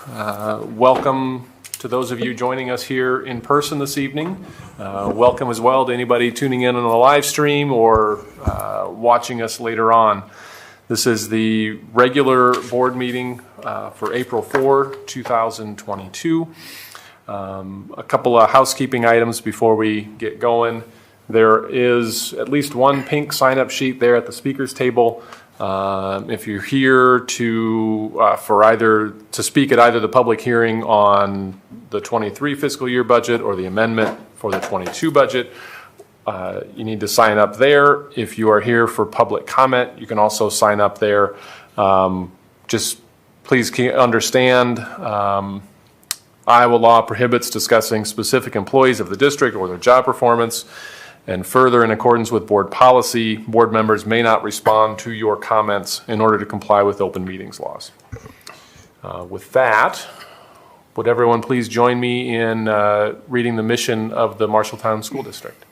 Welcome to those of you joining us here in person this evening. Welcome as well to anybody tuning in on the live stream or watching us later on. This is the regular board meeting for April 4, 2022. A couple of housekeeping items before we get going. There is at least one pink sign-up sheet there at the speakers table. If you're here to speak at either the public hearing on the 23 fiscal year budget or the amendment for the 22 budget, you need to sign up there. If you are here for public comment, you can also sign up there. Just please understand, Iowa law prohibits discussing specific employees of the district or their job performance. And further, in accordance with board policy, board members may not respond to your comments in order to comply with open meetings laws. With that, would everyone please join me in reading the mission of the Marshalltown School District?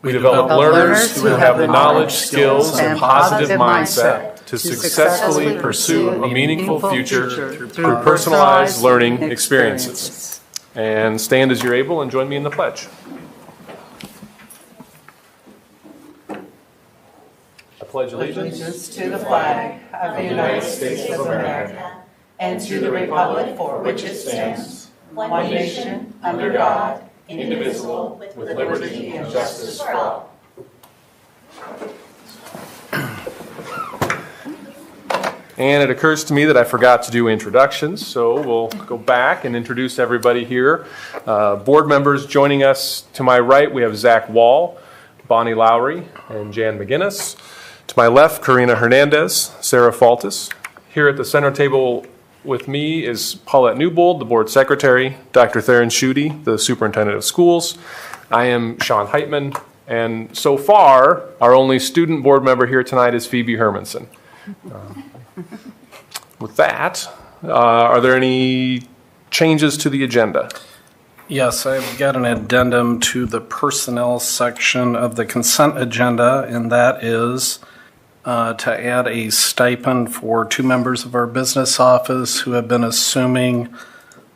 We develop learners who have the knowledge, skills, and positive mindset to successfully pursue a meaningful future through personalized learning experiences. And stand as you're able and join me in the pledge. Pledge allegiance to the flag of the United States of America and to the republic for which it stands, one nation, under God, indivisible, with liberty and justice for all. And it occurs to me that I forgot to do introductions, so we'll go back and introduce everybody here. Board members joining us to my right, we have Zach Wall, Bonnie Lowry, and Jan McGinnis. To my left, Karina Hernandez, Sarah Faltis. Here at the center table with me is Paulette Newbold, the board secretary, Dr. Theron Schutte, the superintendent of schools. I am Sean Heitman, and so far, our only student board member here tonight is Phoebe Hermanson. With that, are there any changes to the agenda? Yes, I've got an addendum to the personnel section of the consent agenda, and that is to add a stipend for 2 members of our business office who have been assuming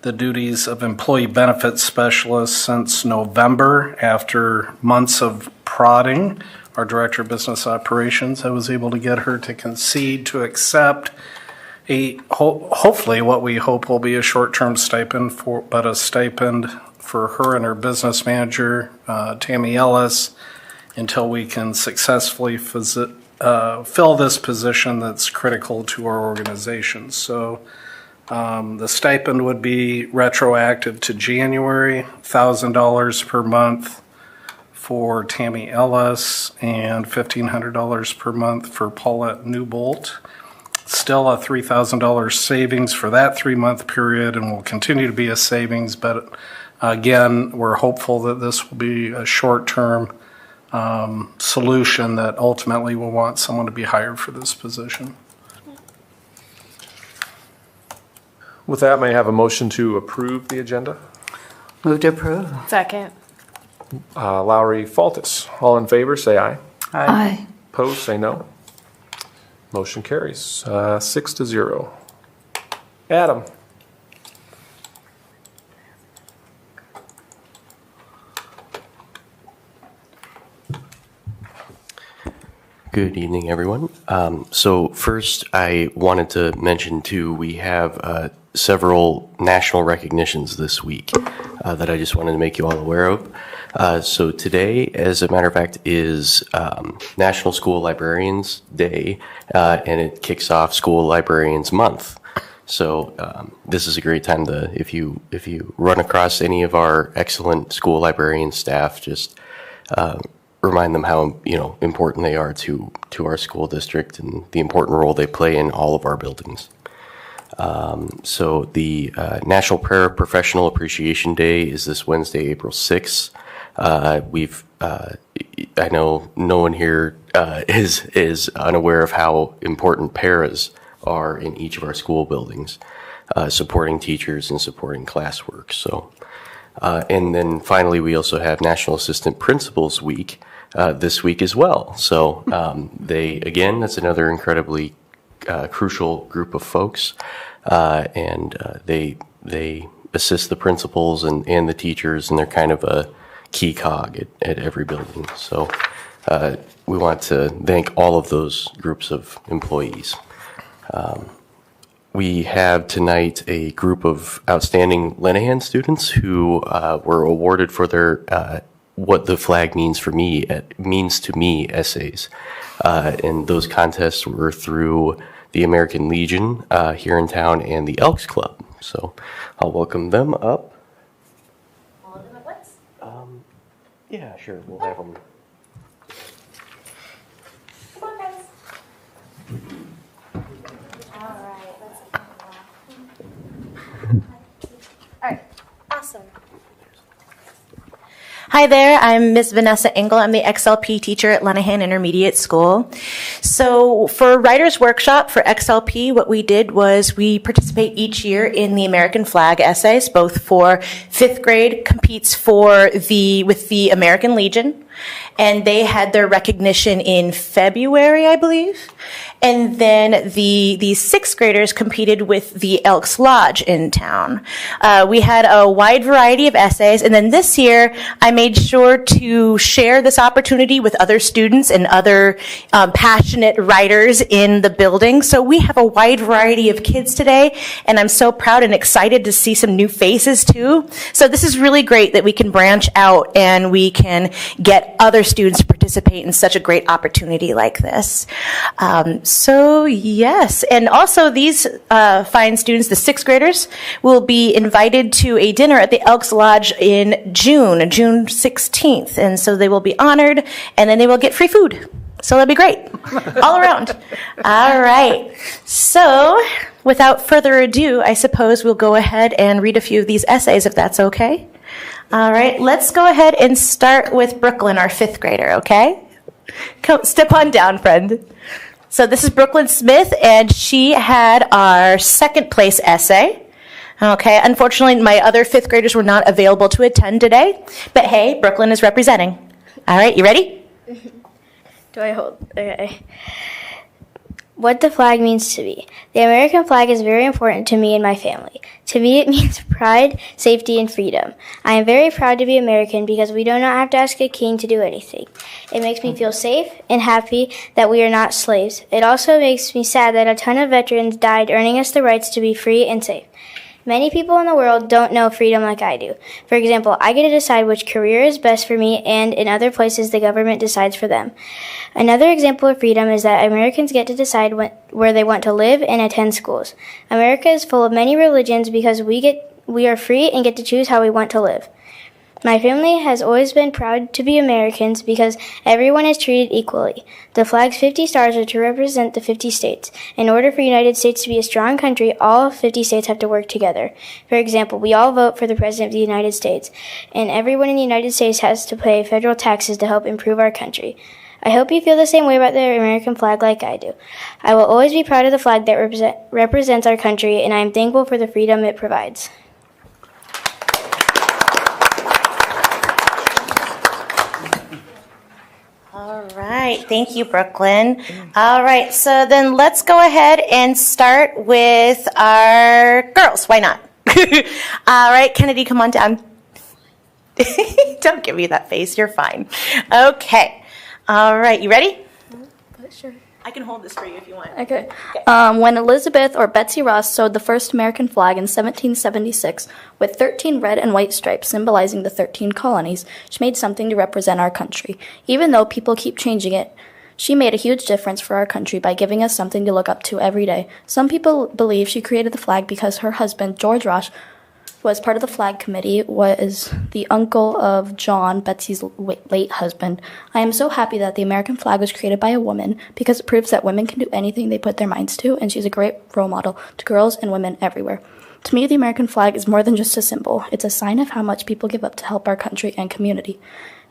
the duties of employee benefits specialist since November after months of prodding. Our director of business operations, I was able to get her to concede to accept hopefully what we hope will be a short-term stipend but a stipend for her and her business manager, Tammy Ellis, until we can successfully fill this position that's critical to our organization. So the stipend would be retroactive to January, $1,000 per month for Tammy Ellis and $1,500 per month for Paulette Newbold. Still a $3,000 savings for that 3-month period, and will continue to be a savings, but again, we're hopeful that this will be a short-term solution that ultimately will want someone to be hired for this position. With that, may I have a motion to approve the agenda? Move to approve. Second. Lowry, Faltis. All in favor, say aye. Aye. Opposed, say no. Motion carries 6-0. Adam. Good evening, everyone. So first, I wanted to mention, too, we have several national recognitions this week that I just wanted to make you all aware of. So today, as a matter of fact, is National School Librarians Day, and it kicks off School Librarians Month. So this is a great time to, if you run across any of our excellent school librarian staff, just remind them how important they are to our school district and the important role they play in all of our buildings. So the National Paraprofessional Appreciation Day is this Wednesday, April 6th. I know no one here is unaware of how important paras are in each of our school buildings, supporting teachers and supporting classwork. So, and then finally, we also have National Assistant Principals Week this week as well. So that's another incredibly crucial group of folks. and they assist the principals and the teachers, and they're kind of a key cog at every building. So we want to thank all of those groups of employees. We have tonight a group of outstanding Lenahan students who were awarded for their What the Flag Means to Me essays. And those contests were through the American Legion here in town and the Elks Club. So I'll welcome them up. All of them at once? Yeah, sure. We'll have them. Come on, guys. All right, let's All right, awesome. Hi there, I'm Ms. Vanessa Engel. I'm the XLP teacher at Lenahan Intermediate School. So for Writers Workshop for XLP, what we did was we participate each year in the American flag essays, both for 5th grade competes with the American Legion, and they had their recognition in February, I believe. And then the 6th graders competed with the Elks Lodge in town. We had a wide variety of essays, and then this year I made sure to share this opportunity with other students and other passionate writers in the building. So we have a wide variety of kids today, and I'm so proud and excited to see some new faces too. So this is really great that we can branch out and we can get other students to participate in such a great opportunity like this. So yes, and also these fine students, the 6th graders, will be invited to a dinner at the Elks Lodge in June 16th. And so they will be honored, and then they will get free food. So that'll be great, all around. All right, so without further ado, I suppose we'll go ahead and read a few of these essays, if that's okay. All right, let's go ahead and start with Brooklyn, our 5th grader, okay? Come, step on down, friend. So this is Brooklyn Smith, and she had our 2nd place essay. Okay, unfortunately, my other 5th graders were not available to attend today, but hey, Brooklyn is representing. All right, you ready? Do I hold? Okay. What the flag means to me. The American flag is very important to me and my family. To me, it means pride, safety, and freedom. I am very proud to be American because we do not have to ask a king to do anything. It makes me feel safe and happy that we are not slaves. It also makes me sad that a ton of veterans died earning us the rights to be free and safe. Many people in the world don't know freedom like I do. For example, I get to decide which career is best for me, and in other places, the government decides for them. Another example of freedom is that Americans get to decide where they want to live and attend schools. America is full of many religions because we are free and get to choose how we want to live. My family has always been proud to be Americans because everyone is treated equally. The flag's 50 stars are to represent the 50 states. In order for the United States to be a strong country, all 50 states have to work together. For example, we all vote for the President of the United States, and everyone in the United States has to pay federal taxes to help improve our country. I hope you feel the same way about the American flag like I do. I will always be proud of the flag that represents our country, and I am thankful for the freedom it provides. All right, thank you, Brooklyn. All right, so then let's go ahead and start with our girls. Why not? All right, Kennedy, come on down. Don't give me that face. You're fine. Okay. All right, you ready? Sure. I can hold this for you if you want. Okay. When Elizabeth or Betsy Ross sewed the first American flag in 1776 with 13 red and white stripes symbolizing the 13 colonies, she made something to represent our country. Even though people keep changing it, she made a huge difference for our country by giving us something to look up to every day. Some people believe she created the flag because her husband, George Ross, was part of the flag committee, was the uncle of John, Betsy's late husband. I am so happy that the American flag was created by a woman because it proves that women can do anything they put their minds to, and she's a great role model to girls and women everywhere. To me, the American flag is more than just a symbol. It's a sign of how much people give up to help our country and community.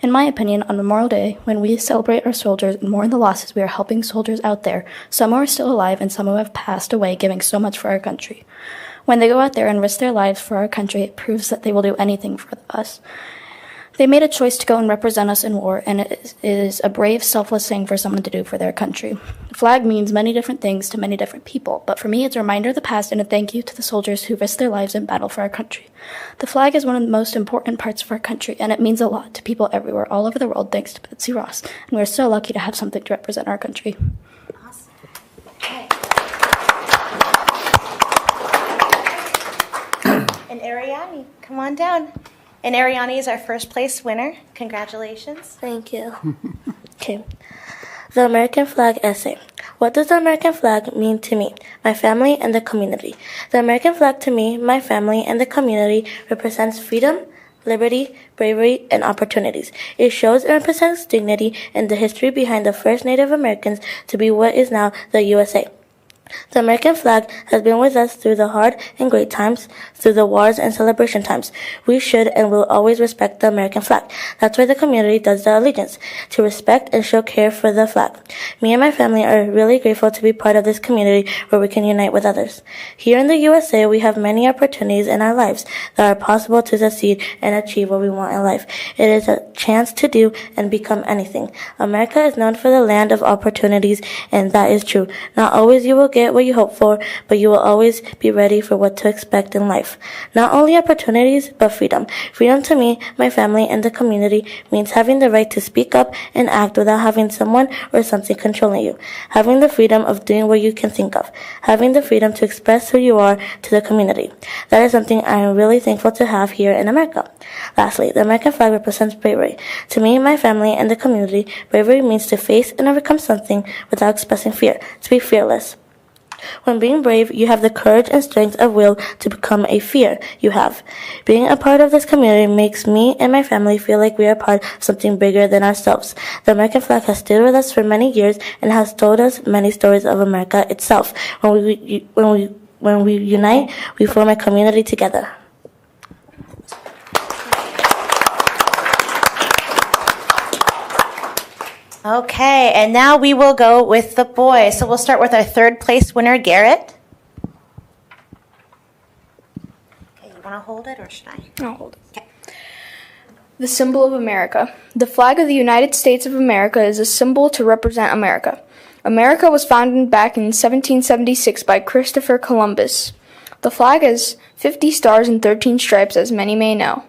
In my opinion, on Memorial Day, when we celebrate our soldiers and mourn the losses, we are helping soldiers out there, some who are still alive and some who have passed away, giving so much for our country. When they go out there and risk their lives for our country, it proves that they will do anything for us. They made a choice to go and represent us in war, and it is a brave, selfless thing for someone to do for their country. The flag means many different things to many different people, but for me it's a reminder of the past and a thank you to the soldiers who risked their lives in battle for our country. The flag is one of the most important parts of our country, and it means a lot to people everywhere, all over the world, thanks to Betsy Ross. And we're so lucky to have something to represent our country. Awesome. Okay. And Ariani, come on down. And Ariani is our first place winner. Congratulations. Thank you. Okay. The American flag essay. What does the American flag mean to me, my family, and the community? The American flag to me, my family, and the community represents freedom, liberty, bravery, and opportunities. It shows and represents dignity and the history behind the first Native Americans to be what is now the USA. The American flag has been with us through the hard and great times, through the wars and celebration times. We should and will always respect the American flag. That's why the community does the allegiance, to respect and show care for the flag. Me and my family are really grateful to be part of this community where we can unite with others. Here in the USA, we have many opportunities in our lives that are possible to succeed and achieve what we want in life. It is a chance to do and become anything. America is known for the land of opportunities, and that is true. Not always you will get what you hope for, but you will always be ready for what to expect in life. Not only opportunities, but freedom. Freedom to me, my family, and the community means having the right to speak up and act without having someone or something controlling you. Having the freedom of doing what you can think of. Having the freedom to express who you are to the community. That is something I am really thankful to have here in America. Lastly, the American flag represents bravery. To me, my family, and the community, bravery means to face and overcome something without expressing fear, to be fearless. When being brave, you have the courage and strength of will to become a fear you have. Being a part of this community makes me and my family feel like we are part of something bigger than ourselves. The American flag has stood with us for many years and has told us many stories of America itself. When we unite, we form a community together. Okay, and now we will go with the boys. So we'll start with our third place winner, Garrett. Okay, you want to hold it or should I? I'll hold it. Okay. The symbol of America. The flag of the United States of America is a symbol to represent America. America was founded back in 1776 by Christopher Columbus. The flag has 50 stars and 13 stripes, as many may know.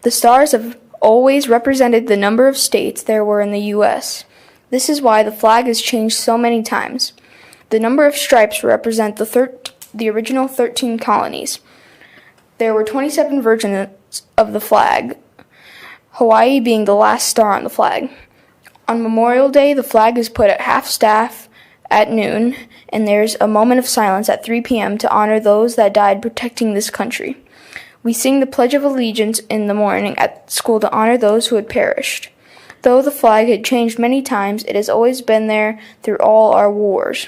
The stars have always represented the number of states there were in the U.S. This is why the flag has changed so many times. The number of stripes represent the original 13 colonies. There were 27 versions of the flag, Hawaii being the last star on the flag. On Memorial Day, the flag is put at half-staff at noon, and there's a moment of silence at 3 p.m. to honor those that died protecting this country. We sing the Pledge of Allegiance in the morning at school to honor those who had perished. Though the flag had changed many times, it has always been there through all our wars.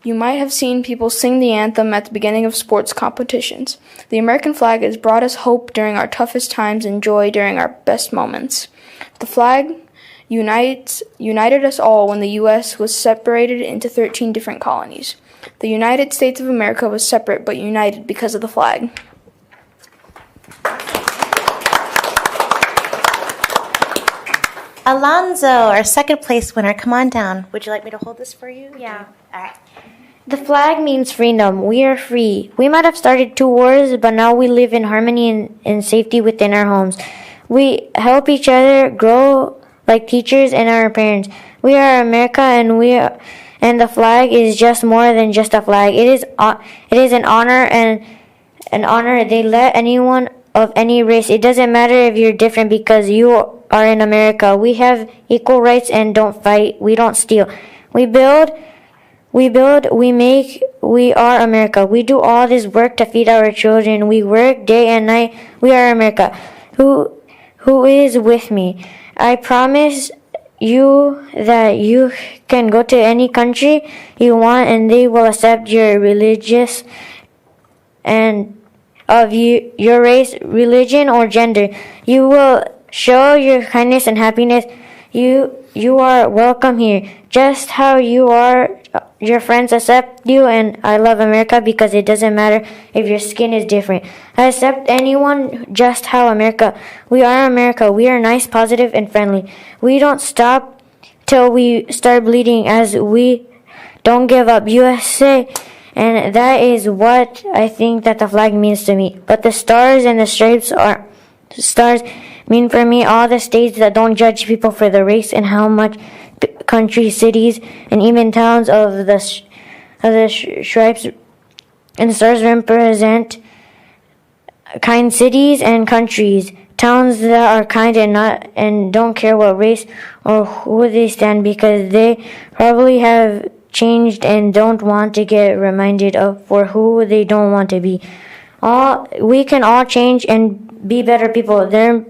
You might have seen people sing the anthem at the beginning of sports competitions. The American flag has brought us hope during our toughest times and joy during our best moments. The flag united us all when the U.S. was separated into 13 different colonies. The United States of America was separate but united because of the flag. Alonzo, our second place winner, come on down. Would you like me to hold this for you? Yeah. All right. The flag means freedom. We are free. We might have started 2 wars, but now we live in harmony and safety within our homes. We help each other grow like teachers and our parents. We are America, and the flag is just more than just a flag. It is an honor and an honor. They let anyone of any race. It doesn't matter if you're different because you are in America. We have equal rights and don't fight. We don't steal. We build, we make, we are America. We do all this work to feed our children. We work day and night. We are America. Who is with me? I promise you that you can go to any country you want and they will accept your religious and of your race, religion, or gender. You will show your kindness and happiness. You are welcome here, just how you are your friends accept you, and I love America because it doesn't matter if your skin is different. I accept anyone just how America. We are America. We are nice, positive, and friendly. We don't stop till we start bleeding as we don't give up. USA. And that is what I think that the flag means to me. But the stars and the stripes are stars mean for me all the states that don't judge people for the race and how much countries, cities, and even towns of the stripes and stars represent kind cities and countries. Towns that are kind and don't care what race or who they stand because they probably have changed and don't want to get reminded of for who they don't want to be. We can all change and be better people. There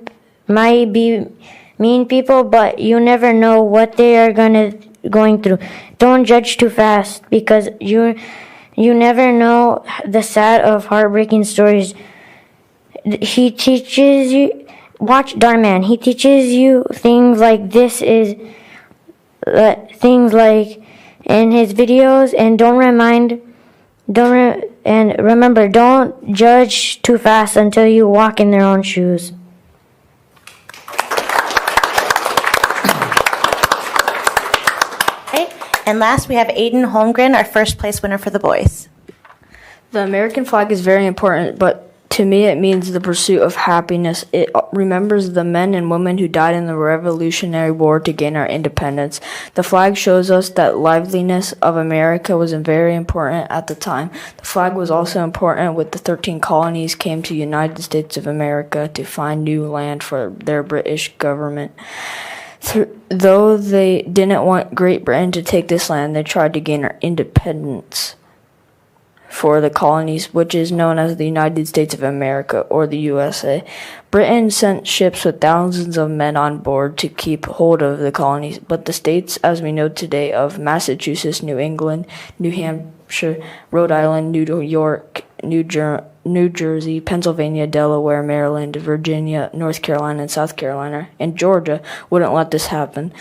might be mean people, but you never know what they are going through. Don't judge too fast because you never know the sad of heartbreaking stories. He teaches you. Watch Darman. He teaches you things like things like in his videos, and remember, don't judge too fast until you walk in their own shoes. Okay. And last, we have Aiden Holmgren, our first place winner for the boys. The American flag is very important, but to me it means the pursuit of happiness. It remembers the men and women who died in the Revolutionary War to gain our independence. The flag shows us that liveliness of America was very important at the time. The flag was also important when the 13 colonies came to United States of America to find new land for their British government. Though they didn't want Great Britain to take this land, they tried to gain our independence for the colonies, which is known as the United States of America, or the USA. Britain sent ships with thousands of men on board to keep hold of the colonies, but the states, as we know today, of Massachusetts, New England, New Hampshire, Rhode Island, New York, New Jersey, Pennsylvania, Delaware, Maryland, Virginia, North Carolina, and South Carolina, and Georgia wouldn't let this happen.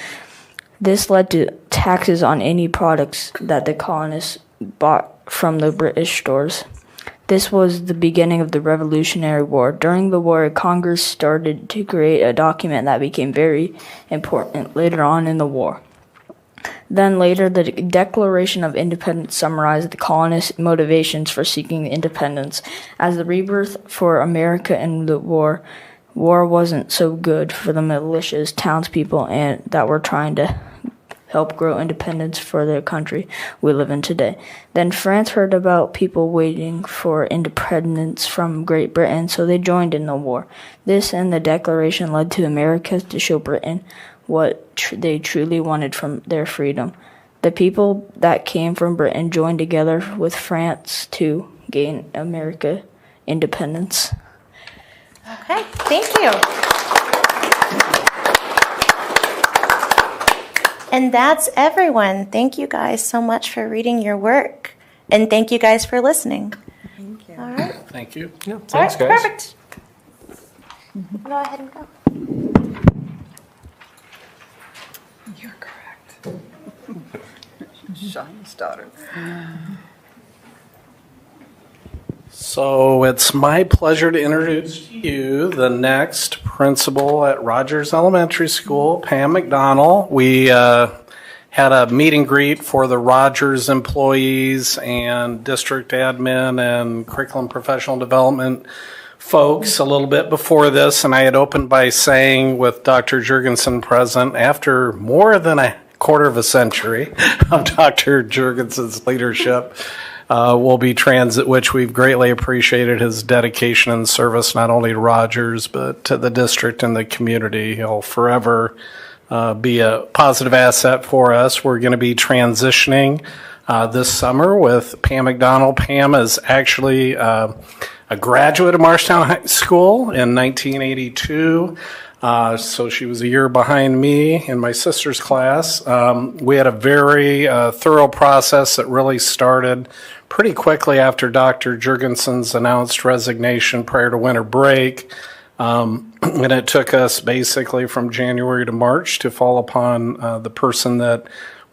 This led to taxes on any products that the colonists bought from the British stores. This was the beginning of the Revolutionary War. During the war, Congress started to create a document that became very important later on in the war. Then later, the Declaration of Independence summarized the colonists' motivations for seeking independence. As the rebirth for America in the war wasn't so good for the militias, townspeople, and that were trying to help grow independence for the country we live in today. Then France heard about people waiting for independence from Great Britain, so they joined in the war. This and the Declaration led to America to show Britain what they truly wanted from their freedom. The people that came from Britain joined together with France to gain America independence. Okay, thank you. And that's everyone. Thank you guys so much for reading your work. And thank you guys for listening. Thank you. All right. Thank you. Yeah, thanks, All right, guys. perfect. Go ahead and go. You're correct. Sean's daughter. So it's my pleasure to introduce to you the next principal at Rogers Elementary School, Pam McDonald. We had a meet and greet for the Rogers employees and district admin and curriculum professional development folks a little bit before this, and I had opened by saying with Dr. Jurgensen present, after more than a quarter of a century of Dr. Jurgensen's leadership, will be transit, which we've greatly appreciated his dedication and service not only to Rogers but to the district and the community. He'll forever be a positive asset for us. We're going to be transitioning this summer with Pam McDonald. Pam is actually a graduate of Marshalltown High School in 1982. So she was a year behind me in my sister's class. We had a very thorough process that really started pretty quickly after Dr. Jurgensen's announced resignation prior to winter break. And it took us basically from January to March to fall upon the person that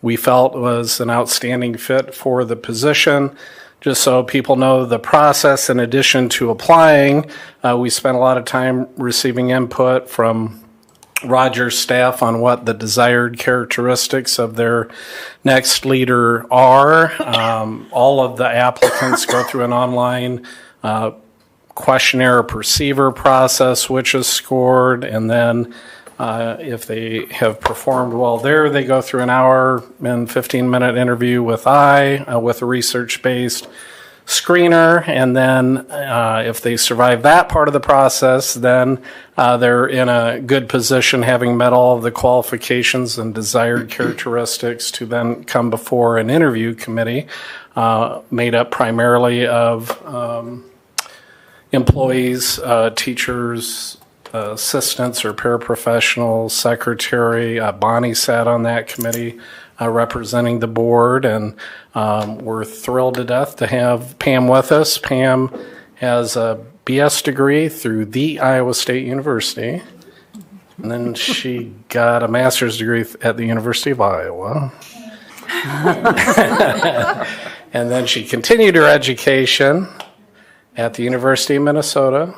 we felt was an outstanding fit for the position. Just so people know the process, in addition to applying, we spent a lot of time receiving input from Rogers staff on what the desired characteristics of their next leader are. All of the applicants go through an online questionnaire perceiver process, which is scored, and then if they have performed well there, they go through an hour and 15-minute interview with with a research-based screener, and then if they survive that part of the process, then they're in a good position, having met all of the qualifications and desired characteristics, to then come before an interview committee made up primarily of employees, teachers, assistants or paraprofessionals, secretary. Bonnie sat on that committee representing the board, and we're thrilled to death to have Pam with us. Pam has a BS degree through the Iowa State University, and then she got a master's degree at the University of Iowa. And then she continued her education at the University of Minnesota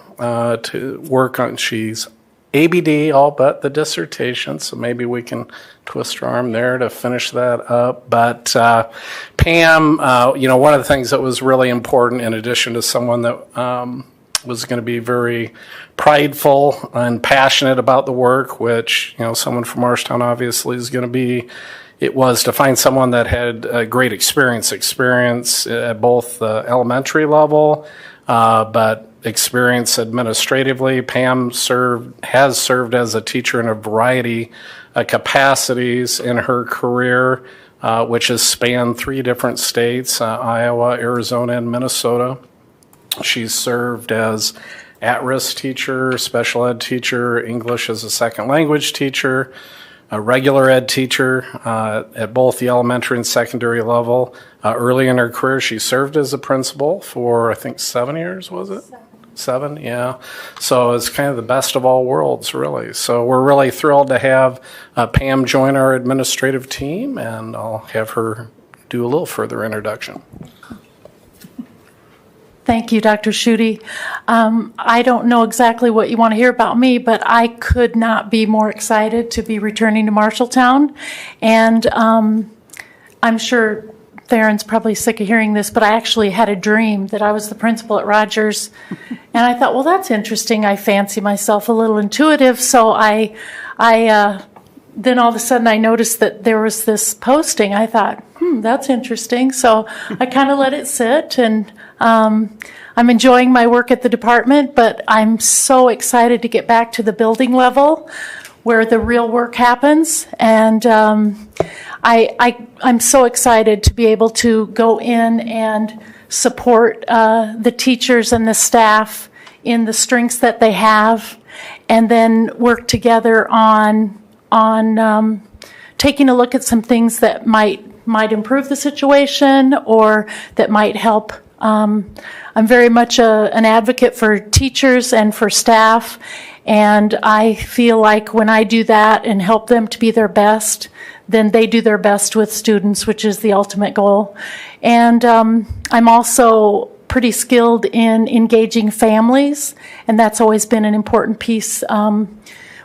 to work on, she's ABD, all but the dissertation, so maybe we can twist her arm there to finish that up. But Pam, one of the things that was really important, in addition to someone that was going to be very prideful and passionate about the work, which, someone from Marshalltown obviously is going to be, it was to find someone that had a great experience at both the elementary level, but experience administratively. Pam has served as a teacher in a variety of capacities in her career, which has spanned 3 different states, Iowa, Arizona, and Minnesota. She's served as at-risk teacher, special ed teacher, English as a second language teacher, a regular ed teacher at both the elementary and secondary level. Early in her career, she served as a principal for, I think, 7 years, was it? 7, yeah. So it's kind of the best of all worlds, really. So we're really thrilled to have Pam join our administrative team, and I'll have her do a little further introduction. Thank you, Dr. Schutte. I don't know exactly what you want to hear about me, but I could not be more excited to be returning to Marshalltown. And I'm sure Theron's probably sick of hearing this, but I actually had a dream that I was the principal at Rogers. And I thought, well, that's interesting. I fancy myself a little intuitive. So I then all of a sudden I noticed that there was this posting. I thought, that's interesting. So I kind of let it sit, and I'm enjoying my work at the department, but I'm so excited to get back to the building level where the real work happens. And I'm so excited to be able to go in and support the teachers and the staff in the strengths that they have, and then work together on taking a look at some things that might improve the situation or that might help. I'm very much an advocate for teachers and for staff, and I feel like when I do that and help them to be their best, then they do their best with students, which is the ultimate goal. And I'm also pretty skilled in engaging families, and that's always been an important piece,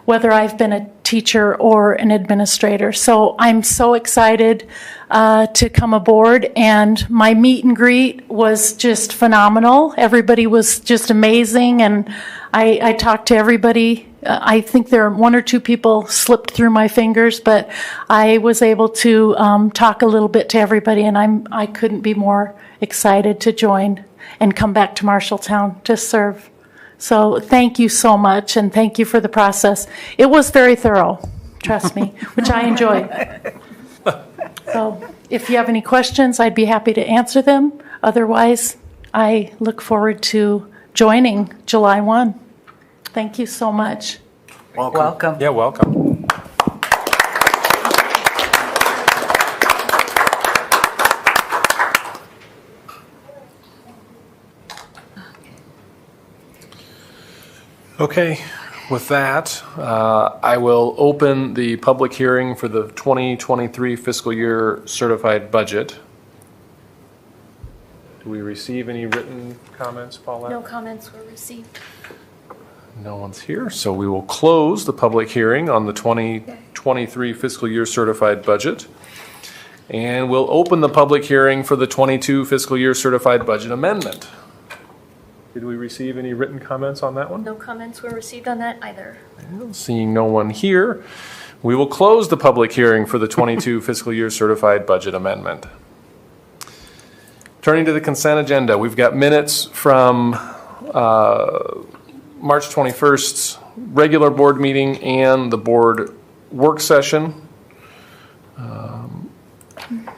whether I've been a teacher or an administrator. So I'm so excited to come aboard, and my meet and greet was just phenomenal. Everybody was just amazing, and I talked to everybody. I think there are 1 or 2 people slipped through my fingers, but I was able to talk a little bit to everybody, and I couldn't be more excited to join and come back to Marshalltown to serve. So thank you so much, and thank you for the process. It was very thorough, trust me, which I enjoyed. So if you have any questions, I'd be happy to answer them. Otherwise, I look forward to joining July 1. Thank you so much. Welcome. Yeah, welcome. Okay, With that, I will open the public hearing for the 2023 fiscal year certified budget. Do we receive any written comments, Paulette? No comments were received. No one's here, so we will close the public hearing on the 2023 fiscal year certified budget. And we'll open the public hearing for the 22 fiscal year certified budget amendment. Did we receive any written comments on that one? No comments were received on that either. Seeing no one here, we will close the public hearing for the 22 fiscal year certified budget amendment. Turning to the consent agenda, we've got minutes from March 21st's regular board meeting and the board work session.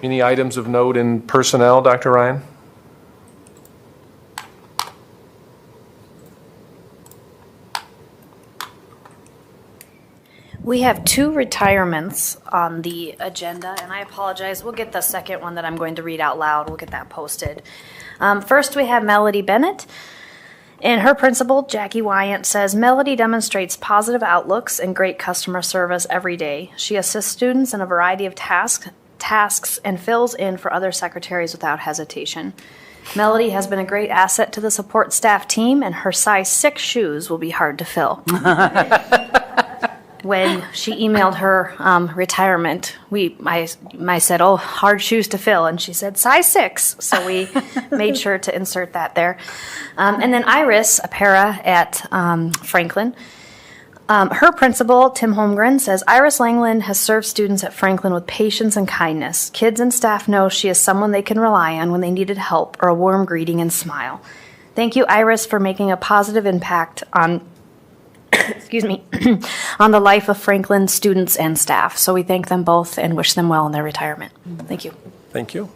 Any items of note in personnel, Dr. Ryan? We have 2 retirements on the agenda, and I apologize. We'll get the second one that I'm going to read out loud. We'll get that posted. First, we have Melody Bennett. And her principal, Jackie Wyant, says Melody demonstrates positive outlooks and great customer service every day. She assists students in a variety of tasks and fills in for other secretaries without hesitation. Melody has been a great asset to the support staff team, and her size 6 shoes will be hard to fill. When she emailed her retirement, I said, "Oh, hard shoes to fill," and she said, "size 6." So we made sure to insert that there. And then Iris, a para at Franklin, her principal, Tim Holmgren, says Iris Langland has served students at Franklin with patience and kindness. Kids and staff know she is someone they can rely on when they needed help or a warm greeting and smile. Thank you, Iris, for making a positive impact on on the life of Franklin students and staff. So we thank them both and wish them well in their retirement. Thank you. Thank you.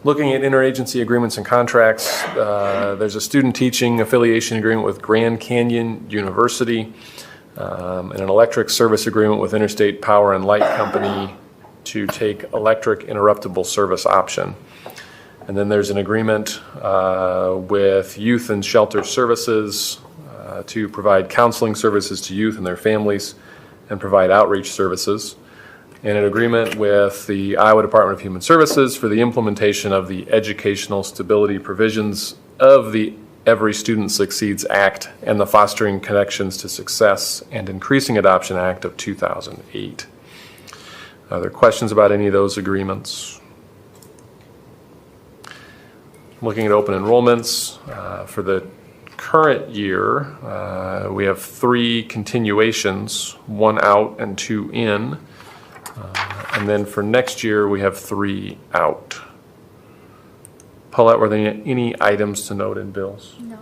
Looking at interagency agreements and contracts, there's a student teaching affiliation agreement with Grand Canyon University, and an electric service agreement with Interstate Power and Light Company to take electric interruptible service option. And then there's an agreement with Youth and Shelter Services to provide counseling services to youth and their families and provide outreach services. And an agreement with the Iowa Department of Human Services for the implementation of the educational stability provisions of the Every Student Succeeds Act and the Fostering Connections to Success and Increasing Adoption Act of 2008. Are there questions about any of those agreements? Looking at open enrollments, for the current year, we have 3 continuations, 1 out and 2 in. And then for next year, we have 3 out. Paulette, were there any items to note in bills? No.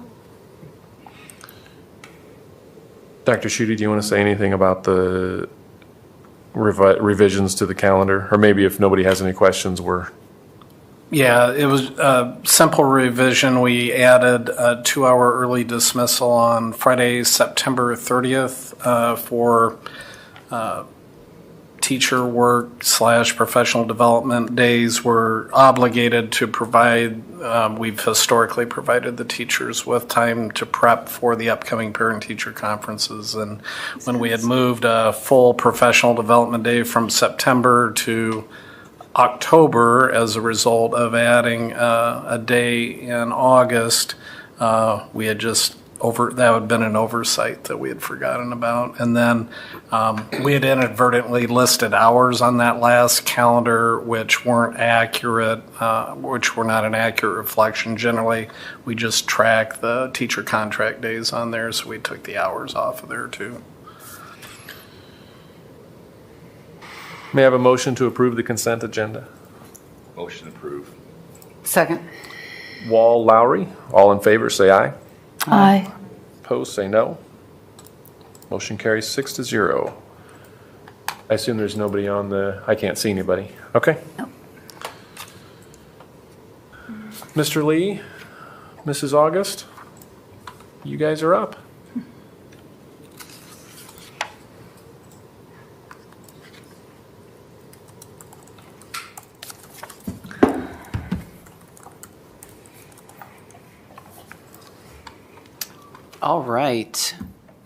Dr. Schutte, do you want to say anything about the revisions to the calendar? Or maybe if nobody has any questions, Yeah, it was a simple revision. We added a 2-hour early dismissal on Friday, September 30th for teacher work / professional development days. We're obligated to provide, we've historically provided the teachers with time to prep for the upcoming parent-teacher conferences. And when we had moved a full professional development day from September to October as a result of adding a day in August, we had just that would have been an oversight that we had forgotten about. And then we had inadvertently listed hours on that last calendar, which weren't accurate, which were not an accurate reflection. Generally, we just track the teacher contract days on there, so we took the hours off of there too. May I have a motion to approve the consent agenda? Motion approved. Second. Wall, Lowry, all in favor, say aye. Aye. Opposed, say no. Motion carries 6-0. I assume there's nobody on I can't see anybody. Okay. No. Mr. Lee, Mrs. August, you guys are up. All right.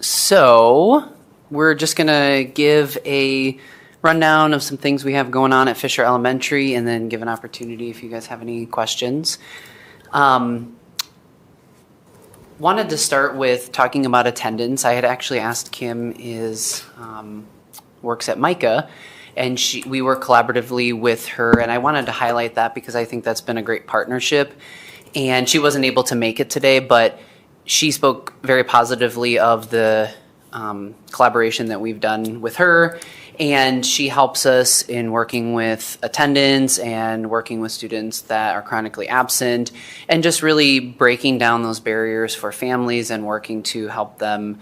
So we're just going to give a rundown of some things we have going on at Fisher Elementary and then give an opportunity if you guys have any questions. Wanted to start with talking about attendance. I had actually asked Kim works at Micah, and we work collaboratively with her, and I wanted to highlight that because I think that's been a great partnership. And she wasn't able to make it today, but she spoke very positively of the collaboration that we've done with her, and she helps us in working with attendance and working with students that are chronically absent and just really breaking down those barriers for families and working to help them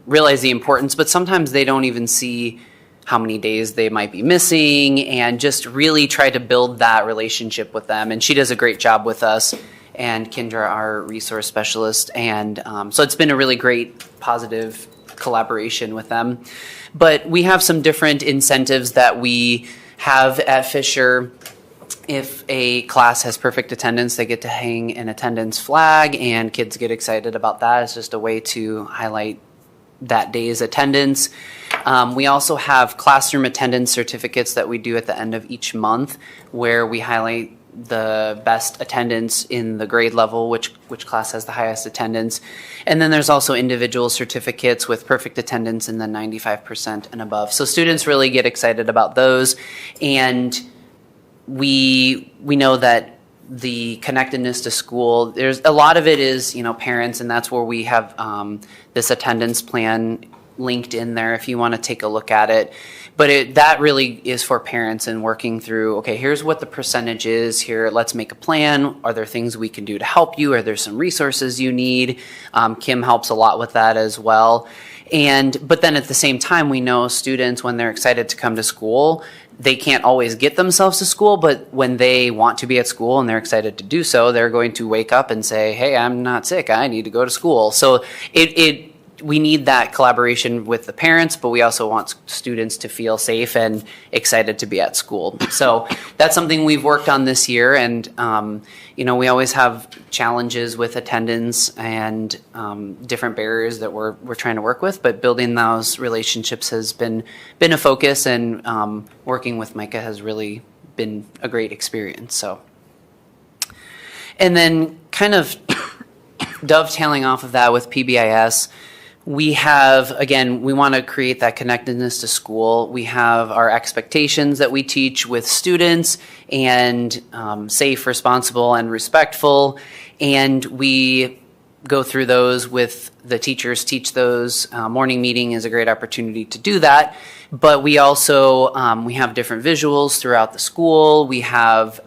realize the importance, but sometimes they don't even see how many days they might be missing, and just really try to build that relationship with them. And she does a great job with us, and Kendra, our resource specialist. And so it's been a really great, positive collaboration with them. But we have some different incentives that we have at Fisher. If a class has perfect attendance, they get to hang an attendance flag, and kids get excited about that. It's just a way to highlight that day's attendance. We also have classroom attendance certificates that we do at the end of each month, where we highlight the best attendance in the grade level, which class has the highest attendance. And then there's also individual certificates with perfect attendance in the 95% and above. So students really get excited about those. And we know that the connectedness to school, there's a lot of it is, parents, and that's where we have this attendance plan linked in there if you want to take a look at it. But that really is for parents and working through, okay, here's what the percentage is here. Let's make a plan. Are there things we can do to help you? Are there some resources you need? Kim helps a lot with that as well. But then at the same time, we know students, when they're excited to come to school, they can't always get themselves to school, but when they want to be at school and they're excited to do so, they're going to wake up and say, hey, I'm not sick. I need to go to school. So we need that collaboration with the parents, but we also want students to feel safe and excited to be at school. So that's something we've worked on this year. And, we always have challenges with attendance and different barriers that we're trying to work with, but building those relationships has been a focus, and working with Micah has really been a great experience. So, and then kind of dovetailing off of that with PBIS, we have, again, we want to create that connectedness to school. We have our expectations that we teach with students, and safe, responsible, and respectful. And we go through those with the teachers, teach those. Morning meeting is a great opportunity to do that. But we also, we have different visuals throughout the school. We have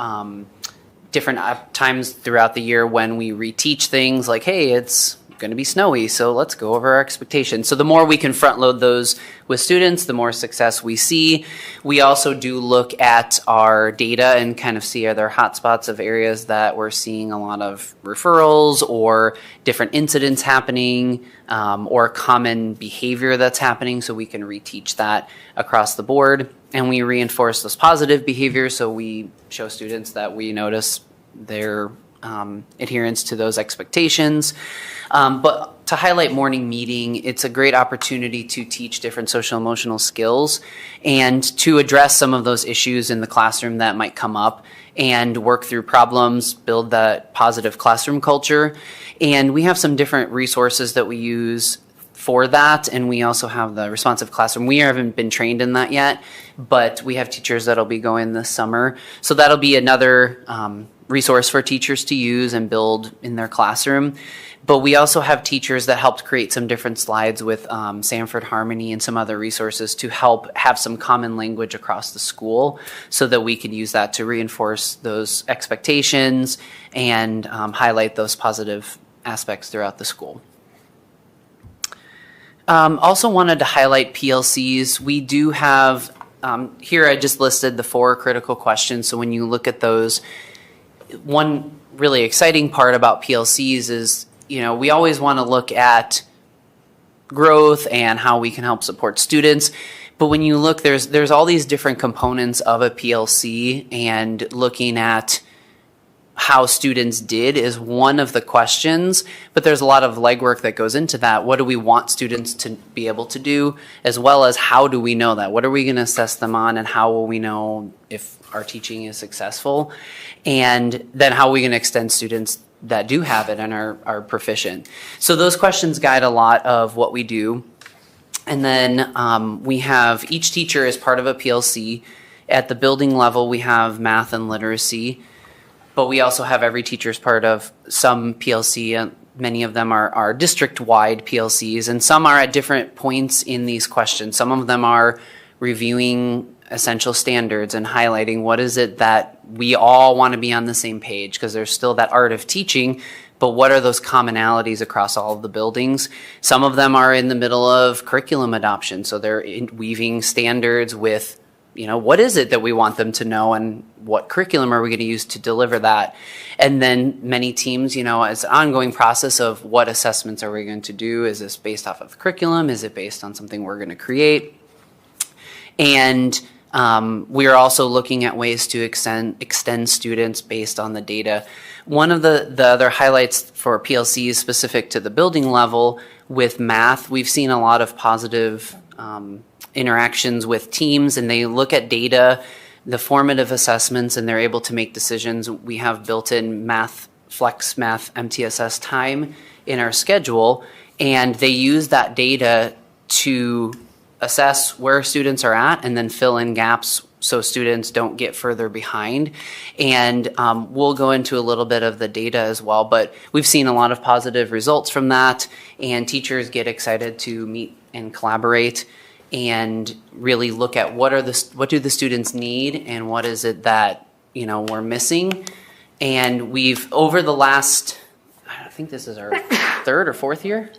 different times throughout the year when we reteach things like, hey, it's going to be snowy, so let's go over our expectations. So the more we can front load those with students, the more success we see. We also do look at our data and kind of see, are there hotspots of areas that we're seeing a lot of referrals or different incidents happening, or common behavior that's happening, so we can reteach that across the board. And we reinforce those positive behaviors, so we show students that we notice their adherence to those expectations. But to highlight morning meeting, it's a great opportunity to teach different social emotional skills and to address some of those issues in the classroom that might come up and work through problems, build that positive classroom culture. And we have some different resources that we use for that, and we also have the responsive classroom. We haven't been trained in that yet, but we have teachers that'll be going this summer. So that'll be another resource for teachers to use and build in their classroom. But we also have teachers that helped create some different slides with Sanford Harmony and some other resources to help have some common language across the school, so that we can use that to reinforce those expectations and highlight those positive aspects throughout the school. Also wanted to highlight PLCs. We do have, here I just listed the 4 critical questions. So when you look at those, one really exciting part about PLCs is, we always want to look at growth and how we can help support students. But when you look, there's all these different components of a PLC, and looking at how students did is one of the questions, but there's a lot of legwork that goes into that. What do we want students to be able to do, as well as how do we know that? What are we going to assess them on, and how will we know if our teaching is successful? And then how are we going to extend students that do have it and are proficient? So those questions guide a lot of what we do. And then we have each teacher is part of a PLC. At the building level, we have math and literacy. But we also have every teacher as part of some PLC, and many of them are district-wide PLCs, and some are at different points in these questions. Some of them are reviewing essential standards and highlighting what is it that we all want to be on the same page, because there's still that art of teaching, but what are those commonalities across all of the buildings? Some of them are in the middle of curriculum adoption, so they're weaving standards with what is it that we want them to know, and what curriculum are we going to use to deliver that? And then many teams, it's an ongoing process of what assessments are we going to do? Is this based off of curriculum? Is it based on something we're going to create? And we are also looking at ways to extend students based on the data. One of the other highlights for PLCs specific to the building level with math, we've seen a lot of positive interactions with teams, and they look at data, the formative assessments, and they're able to make decisions. We have built-in flex math MTSS time in our schedule, and they use that data to assess where students are at and then fill in gaps so students don't get further behind. And we'll go into a little bit of the data as well, but we've seen a lot of positive results from that, and teachers get excited to meet and collaborate and really look at what do the students need, and what is it that we're missing. And we've, over the last, I think this is our third or fourth year.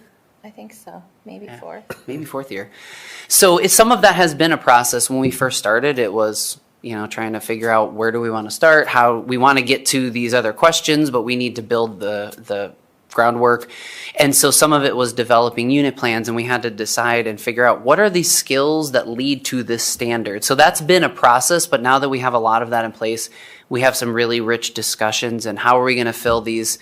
I think so. Maybe fourth. Maybe fourth year. So some of that has been a process. When we first started, it was trying to figure out where do we want to start, how we want to get to these other questions, but we need to build the groundwork. And so some of it was developing unit plans, and we had to decide and figure out what are these skills that lead to this standard. So that's been a process, but now that we have a lot of that in place, we have some really rich discussions, and how are we going to fill these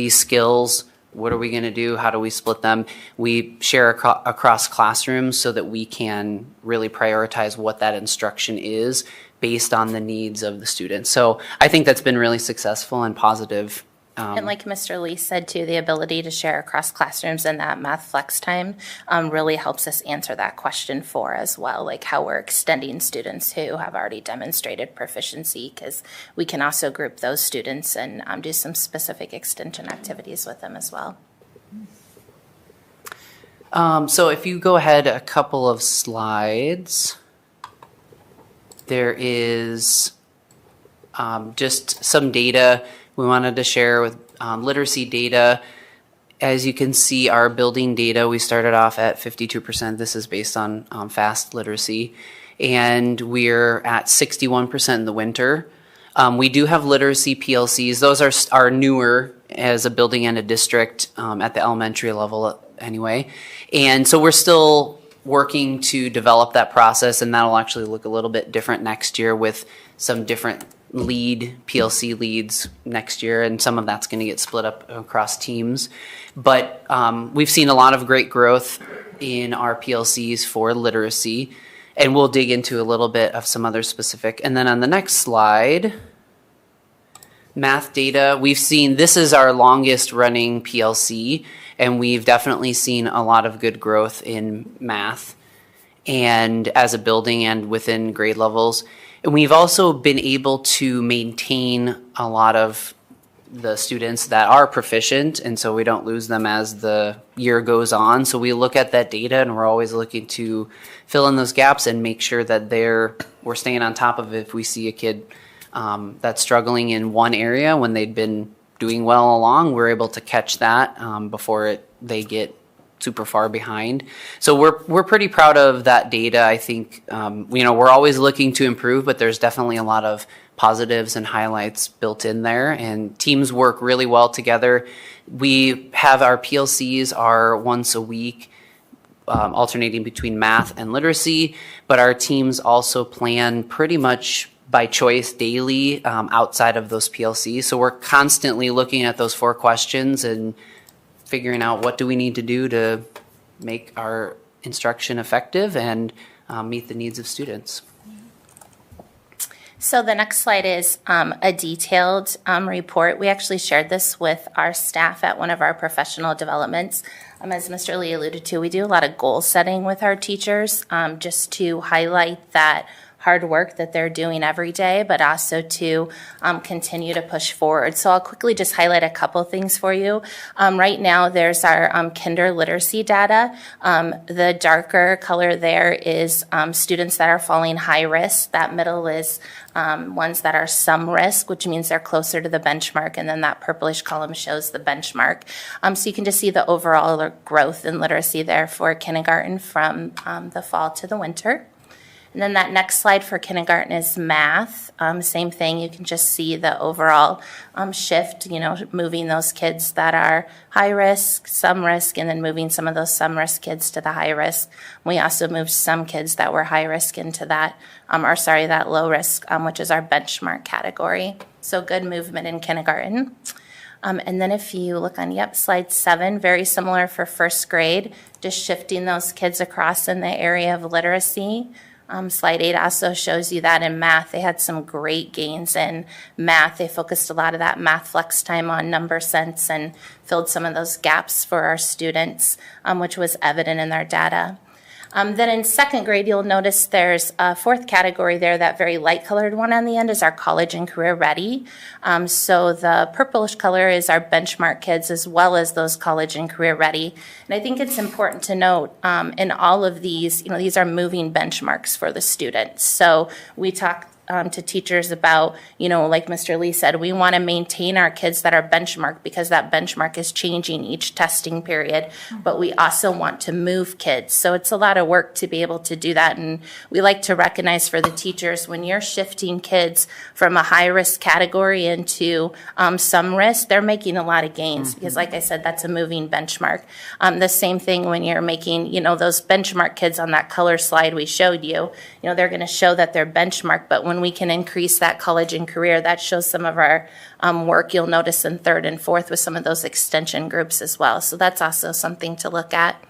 skills? What are we going to do? How do we split them? We share across classrooms so that we can really prioritize what that instruction is based on the needs of the students. So I think that's been really successful and positive. And like Mr. Lee said too, the ability to share across classrooms and that math flex time really helps us answer that question as well, like how we're extending students who have already demonstrated proficiency, because we can also group those students and do some specific extension activities with them as well. So if you go ahead a couple of slides, there is just some data we wanted to share with literacy data. As you can see, our building data, we started off at 52%. This is based on fast literacy. And we're at 61% in the winter. We do have literacy PLCs. Those are newer as a building and a district at the elementary level anyway. And so we're still working to develop that process, and that'll actually look a little bit different next year with some different PLC leads next year, and some of that's going to get split up across teams. But we've seen a lot of great growth in our PLCs for literacy, and we'll dig into a little bit of some other specific. And then on the next slide, math data, we've seen this is our longest running PLC, and we've definitely seen a lot of good growth in math and as a building and within grade levels. And we've also been able to maintain a lot of the students that are proficient, and so we don't lose them as the year goes on. So we look at that data, and we're always looking to fill in those gaps and make sure that we're staying on top of it. If we see a kid that's struggling in one area when they'd been doing well along, we're able to catch that before they get super far behind. So we're pretty proud of that data. I think we're always looking to improve, but there's definitely a lot of positives and highlights built in there, and teams work really well together. We have our PLCs are once a week, alternating between math and literacy, but our teams also plan pretty much by choice daily outside of those PLCs. So we're constantly looking at those 4 questions and figuring out what do we need to do to make our instruction effective and meet the needs of students. So the next slide is a detailed report. We actually shared this with our staff at one of our professional developments. As Mr. Lee alluded to, we do a lot of goal setting with our teachers just to highlight that hard work that they're doing every day, but also to continue to push forward. So I'll quickly just highlight a couple things for you. Right now, there's our kinder literacy data. The darker color there is students that are falling high risk. That middle is ones that are some risk, which means they're closer to the benchmark, and then that purplish column shows the benchmark. So you can just see the overall growth in literacy there for kindergarten from the fall to the winter. And then that next slide for kindergarten is math. Same thing, you can just see the overall shift, moving those kids that are high risk, some risk, and then moving some of those some risk kids to the high risk. We also moved some kids that were high risk into that, that low risk, which is our benchmark category. So good movement in kindergarten. And then if you look on, slide 7, very similar for first grade, just shifting those kids across in the area of literacy. Slide 8 also shows you that in math, they had some great gains in math. They focused a lot of that math flex time on number sense and filled some of those gaps for our students, which was evident in their data. Then in second grade, you'll notice there's a 4th category there. That very light colored one on the end is our college and career ready. So the purplish color is our benchmark kids as well as those college and career ready. And I think it's important to note in all of these, these are moving benchmarks for the students. So we talk to teachers about, like Mr. Lee said, we want to maintain our kids that are benchmarked because that benchmark is changing each testing period, but we also want to move kids. So it's a lot of work to be able to do that. And we like to recognize for the teachers, when you're shifting kids from a high risk category into some risk, they're making a lot of gains because like I said, that's a moving benchmark. The same thing when you're making, those benchmark kids on that color slide we showed you, they're going to show that they're benchmarked, but when we can increase that college and career, that shows some of our work you'll notice in 3rd and 4th with some of those extension groups as well. So that's also something to look at.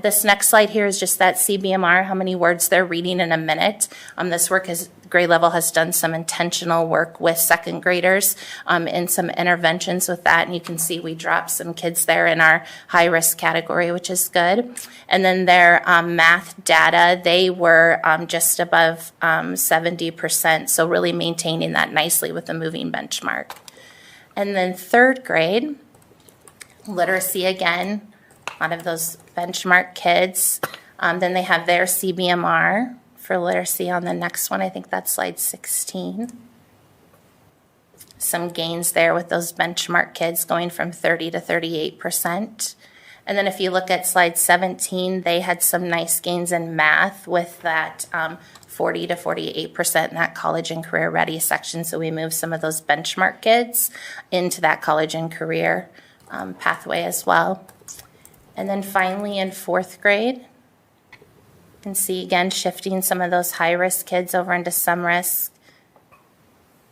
This next slide here is just that CBMR, how many words they're reading in a minute. This work grade level has done some intentional work with second graders in some interventions with that. And you can see we dropped some kids there in our high risk category, which is good. And then their math data, they were just above 70%. So really maintaining that nicely with the moving benchmark. And then 3rd grade, literacy again, a lot of those benchmark kids. Then they have their CBMR for literacy on the next one. I think that's slide 16. Some gains there with those benchmark kids going from 30 to 38%. And then if you look at slide 17, they had some nice gains in math with that 40 to 48% in that college and career ready section. So we moved some of those benchmark kids into that college and career pathway as well. And then finally in 4th grade, you can see again shifting some of those high risk kids over into some risk.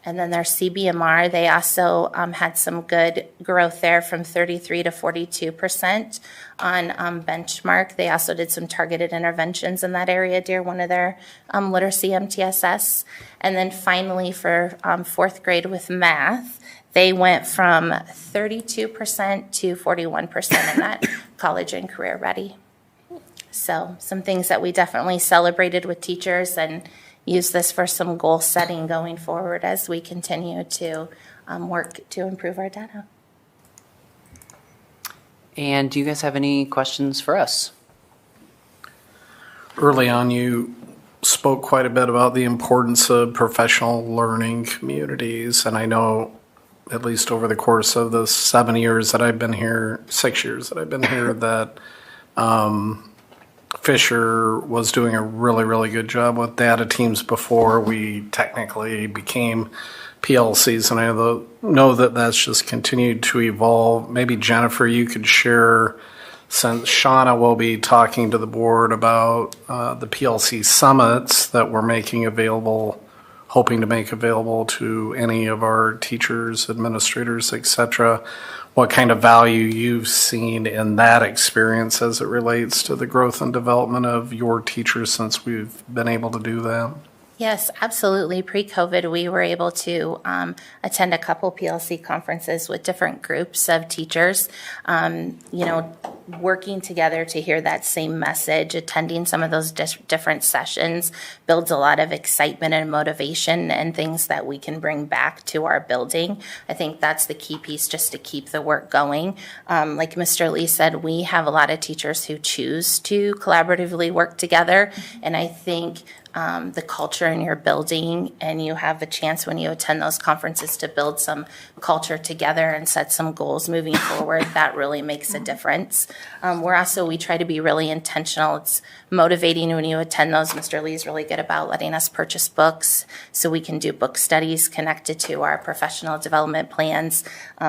And then their CBMR, they also had some good growth there from 33 to 42% on benchmark. They also did some targeted interventions in that area during one of their literacy MTSS. And then finally for 4th grade with math, they went from 32% to 41% in that college and career ready. So some things that we definitely celebrated with teachers and use this for some goal setting going forward as we continue to work to improve our data. And do you guys have any questions for us? Early on, you spoke quite a bit about the importance of professional learning communities, and I know at least over the course of the 7 years that I've been here, 6 years that I've been here, that Fisher was doing a really, really good job with data teams before we technically became PLCs, and I know that that's just continued to evolve. Maybe Jennifer, you could share, since Shauna will be talking to the board about the PLC summits that we're making available hoping to make available to any of our teachers, administrators, etc. What kind of value you've seen in that experience as it relates to the growth and development of your teachers since we've been able to do that? Yes, absolutely. Pre-COVID, we were able to attend a couple PLC conferences with different groups of teachers, working together to hear that same message. Attending some of those different sessions builds a lot of excitement and motivation and things that we can bring back to our building. I think that's the key piece, just to keep the work going. Like Mr. Lee said, we have a lot of teachers who choose to collaboratively work together, and I think the culture in your building, and you have a chance when you attend those conferences to build some culture together and set some goals moving forward. That really makes a difference. We try to be really intentional. It's motivating when you attend those. Mr. Lee is really good about letting us purchase books so we can do book studies connected to our professional development plans.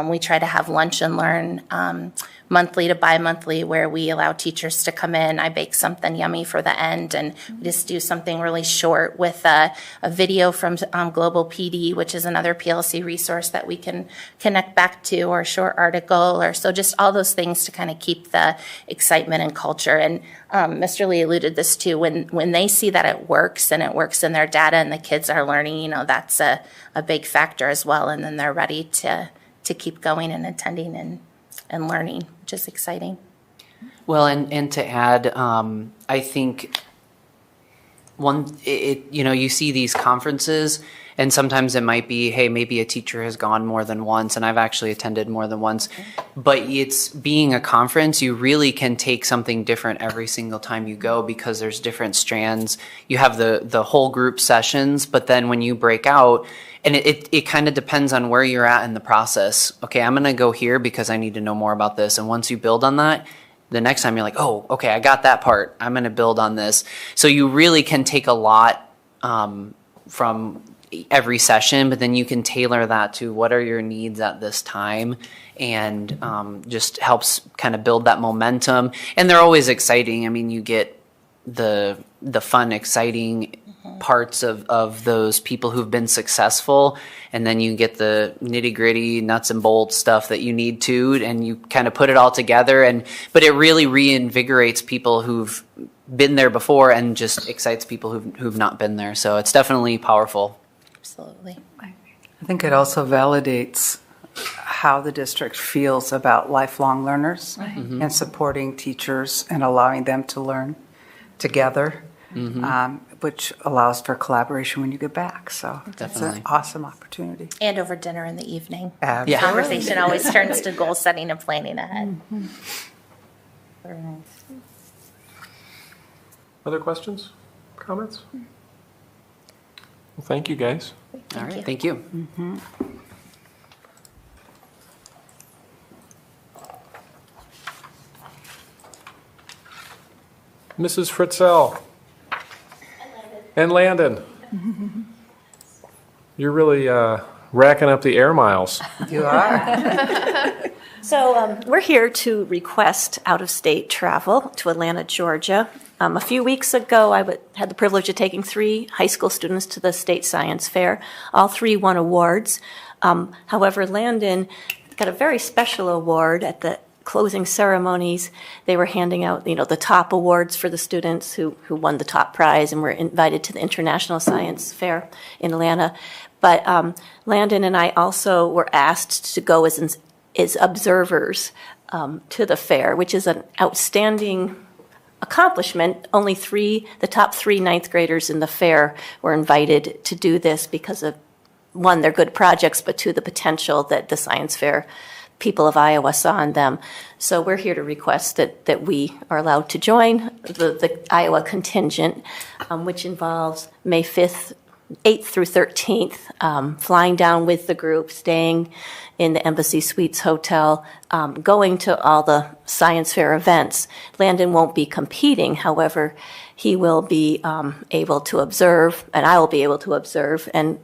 We try to have lunch and learn monthly to bi-monthly, where we allow teachers to come in. I bake something yummy for the end, and we just do something really short with a video from Global PD, which is another PLC resource that we can connect back to, or a short article, or so just all those things to kind of keep the excitement and culture. And Mr. Lee alluded this too, when they see that it works, and it works in their data, and the kids are learning, that's a big factor as well. And then they're ready to keep going and attending and learning, which is exciting. Well, and to add, I think you see these conferences, and sometimes it might be, hey, maybe a teacher has gone more than once, and I've actually attended more than once. But it's being a conference, you really can take something different every single time you go, because there's different strands. You have the whole group sessions, but then when you break out, and it kind of depends on where you're at in the process. Okay, I'm going to go here because I need to know more about this. And once you build on that, the next time you're like, oh, okay, I got that part. I'm going to build on this. So you really can take a lot from every session, but then you can tailor that to what are your needs at this time, and just helps kind of build that momentum. And they're always exciting. I mean, you get the fun, exciting parts of those people who've been successful, and then you get the nitty-gritty nuts and bolts stuff that you need to, and you kind of put it all together. But it really reinvigorates people who've been there before, and just excites people who've not been there. So it's definitely powerful. Absolutely. I think it also validates how the district feels about lifelong learners, and supporting teachers and allowing them to learn together, which allows for collaboration when you get back. So it's an awesome opportunity. And over dinner in the evening. Absolutely. Conversation always turns to goal setting and planning ahead. Very nice. Other questions, comments? Well, thank you, guys. All right, thank you. Mrs. Fritzell. And Landon. You're really racking up the air miles. You are. So we're here to request out-of-state travel to Atlanta, Georgia. A few weeks ago, I had the privilege of taking 3 high school students to the State Science Fair. All 3 won awards. However, Landon got a very special award at the closing ceremonies. They were handing out, the top awards for the students who won the top prize and were invited to the International Science Fair in Atlanta. But Landon and I also were asked to go as observers to the fair, which is an outstanding accomplishment. Only the top 3 ninth graders in the fair were invited to do this because of, 1, their good projects, but 2, the potential that the science fair people of Iowa saw in them. So we're here to request that we are allowed to join the Iowa contingent, which involves May 8th through 13th, flying down with the group, staying in the Embassy Suites Hotel, going to all the science fair events. Landon won't be competing, however, he will be able to observe, and I will be able to observe, and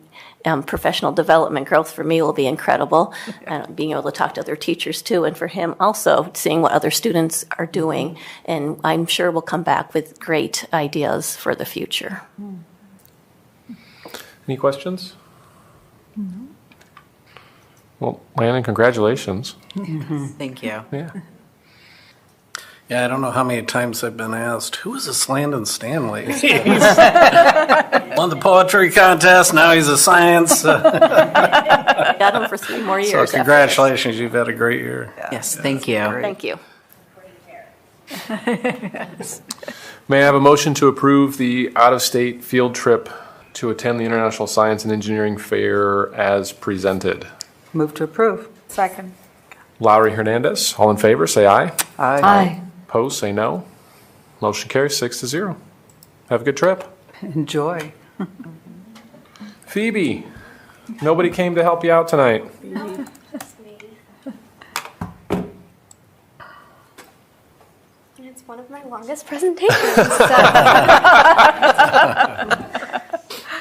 professional development growth for me will be incredible, and being able to talk to other teachers too, and for him also seeing what other students are doing, and I'm sure we'll come back with great ideas for the future. Any questions? Well, Landon, congratulations. Thank you. Yeah. Yeah, I don't know how many times I've been asked, who is this Landon Stanley? Won the poetry contest, now he's a science. Got him for 3 more years. So after congratulations, you've had a great year. Yes, thank you. this. Thank you. May I have a motion to approve the out-of-state field trip to attend the International Science and Engineering Fair as presented? Move to approve. Second. Lowry Hernandez, all in favor, say aye. Aye. Opposed, say no. Motion carries 6-0. Have a good trip. Enjoy. Phoebe, nobody came to help you out tonight. It's one of my longest presentations.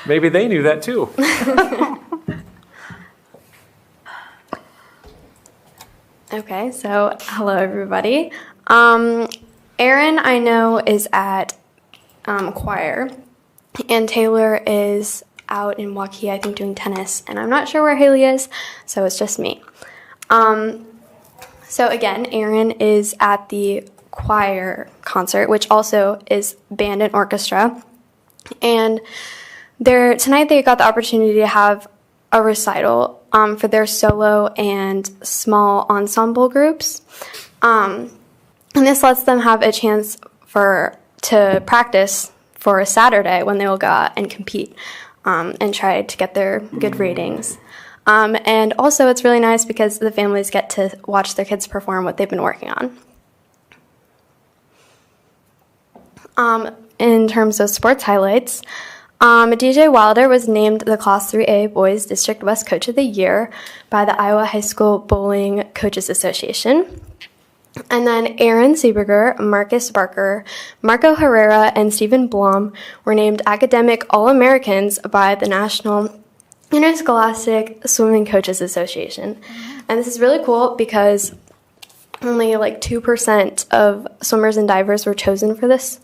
Maybe they knew that too. Okay, so hello everybody. Aaron, I know, is at choir, and Taylor is out in Waukee, I think, doing tennis, and I'm not sure where Haley is, so it's just me. So again, Aaron is at the choir concert, which also is band and orchestra, and tonight they got the opportunity to have a recital for their solo and small ensemble groups. And this lets them have a chance to practice for a Saturday when they will go out and compete and try to get their good ratings. And also it's really nice because the families get to watch their kids perform what they've been working on. In terms of sports highlights, DJ Wilder was named the Class 3A Boys District West Coach of the Year by the Iowa High School Bowling Coaches Association. And then Aaron Sieberger, Marcus Barker, Marco Herrera, and Stephen Blom were named Academic All-Americans by the National Interscholastic Swimming Coaches Association. And this is really cool because only like 2% of swimmers and divers were chosen for this.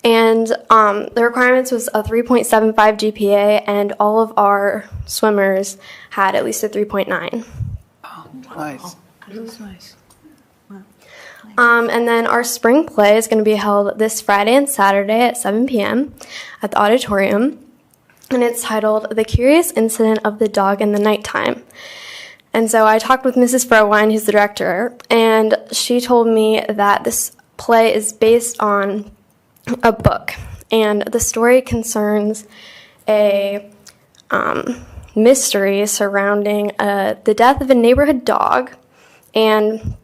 And the requirements was a 3.75 GPA, and all of our swimmers had at least a 3.9. Oh, nice. That's nice. And then our spring play is going to be held this Friday and Saturday at 7 p.m. at the auditorium. And it's titled The Curious Incident of the Dog in the Nighttime. And so I talked with Mrs. Frowine, who's the director, and she told me that this play is based on a book. And the story concerns a mystery surrounding the death of a neighborhood dog. And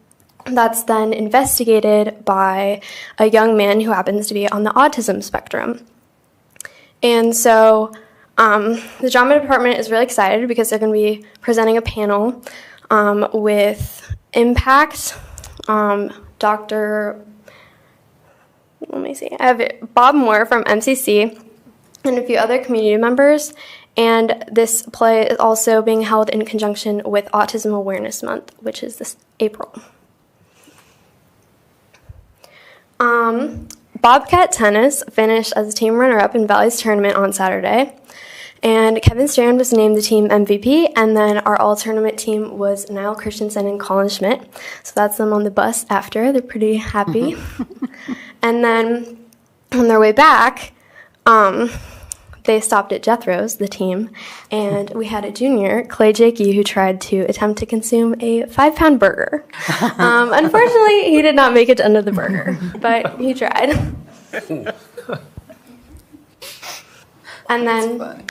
that's then investigated by a young man who happens to be on the autism spectrum. And so the drama department is really excited because they're going to be presenting a panel with Impact, I have Bob Moore from MCC and a few other community members. And this play is also being held in conjunction with Autism Awareness Month, which is this April. Bobcat Tennis finished as a team runner-up in Valley's tournament on Saturday, and Kevin Strand was named the team MVP, and then our all-tournament team was Niall Christensen and Colin Schmidt, so that's them on the bus after. They're pretty happy. And then on their way back, they stopped at Jethro's, the team, and we had a junior, Clay Jakey, who tried to attempt to consume a 5-pound burger. Unfortunately, he did not make it to end of the burger, but he tried. And then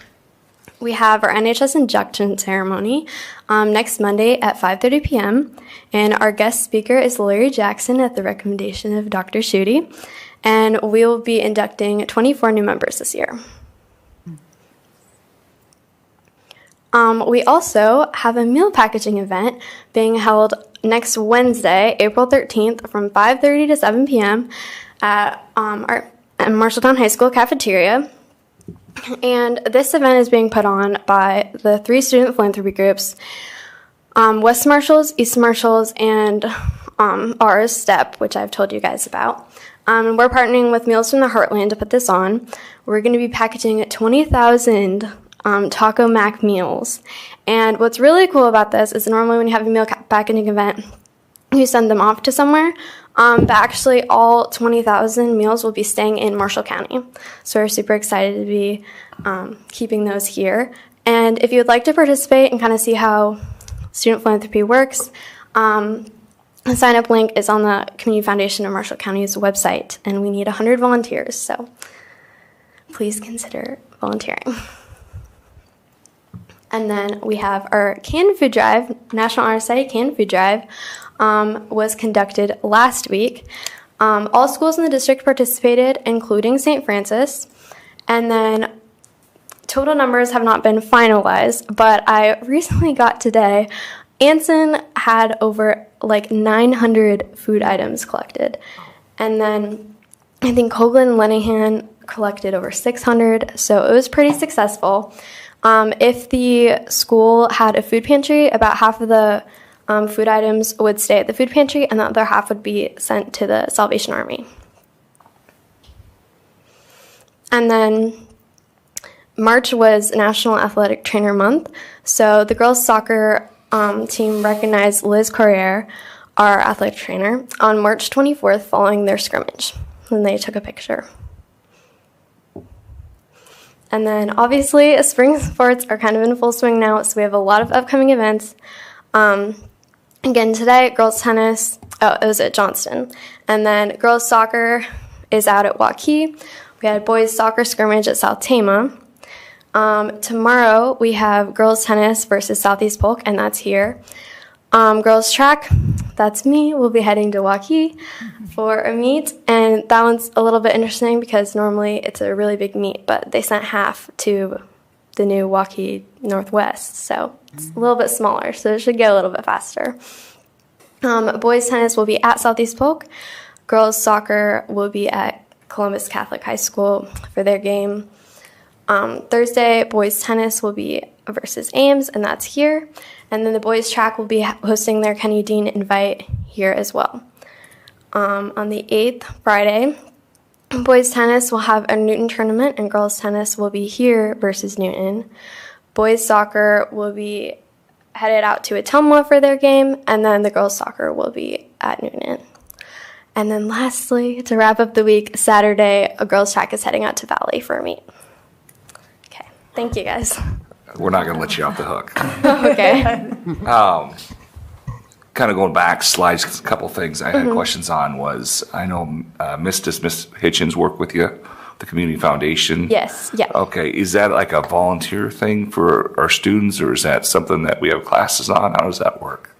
we have our NHS induction ceremony next Monday at 5:30 p.m., and our guest speaker is Larry Jackson at the recommendation of Dr. Schutte, and we will be inducting 24 new members this year. We also have a meal packaging event being held next Wednesday, April 13th, from 5:30 to 7 p.m. at Marshalltown High School cafeteria. And this event is being put on by the 3 student philanthropy groups, West Marshalls, East Marshalls, and ours, STEP, which I've told you guys about. We're partnering with Meals from the Heartland to put this on. We're going to be packaging 20,000 Taco Mac meals. And what's really cool about this is normally when you have a meal packaging event, you send them off to somewhere. But actually, all 20,000 meals will be staying in Marshall County. So we're super excited to be keeping those here. And if you would like to participate and kind of see how student philanthropy works, the sign-up link is on the Community Foundation of Marshall County's website, and we need 100 volunteers, so please consider volunteering. And then we have our canned food drive, National Honor Society canned food drive, was conducted last week. All schools in the district participated, including St. Francis, and then total numbers have not been finalized, but I recently got today, Anson had over like 900 food items collected. And then I think Coghlan and Lenahan collected over 600, so it was pretty successful. If the school had a food pantry, about half of the food items would stay at the food pantry, and the other half would be sent to the Salvation Army. And then March was National Athletic Trainer Month, so the girls' soccer team recognized Liz Corriere, our athletic trainer, on March 24th following their scrimmage. And they took a picture. And then obviously spring sports are kind of in full swing now, so we have a lot of upcoming events. Again, today, girls tennis, it was at Johnston. And then girls soccer is out at Waukee. We had boys soccer scrimmage at South Tama. Tomorrow, we have girls tennis versus Southeast Polk, and that's here. Girls track, that's me. We'll be heading to Waukee for a meet, and that one's a little bit interesting because normally it's a really big meet, but they sent half to the new Waukee Northwest, so it's a little bit smaller, so it should go a little bit faster. Boys tennis will be at Southeast Polk. Girls soccer will be at Columbus Catholic High School for their game. Thursday, boys tennis will be versus Ames, and that's here. And then the boys track will be hosting their Kenny Dean Invite here as well. On the 8th, Friday, boys tennis will have a Newton tournament, and girls tennis will be here versus Newton. Boys soccer will be headed out to Atumwa for their game, and then the girls soccer will be at Newton. And then lastly, to wrap up the week, Saturday, a girls track is heading out to Valley for a meet. Okay, thank you guys. We're not going to let you off the hook. Okay. Kind of going back slides, a couple things I had questions on was, I know Miss Hitchens work with you, the Community Foundation. Yes, yeah. Okay, is that like a volunteer thing for our students, or is that something that we have classes on? How does that work?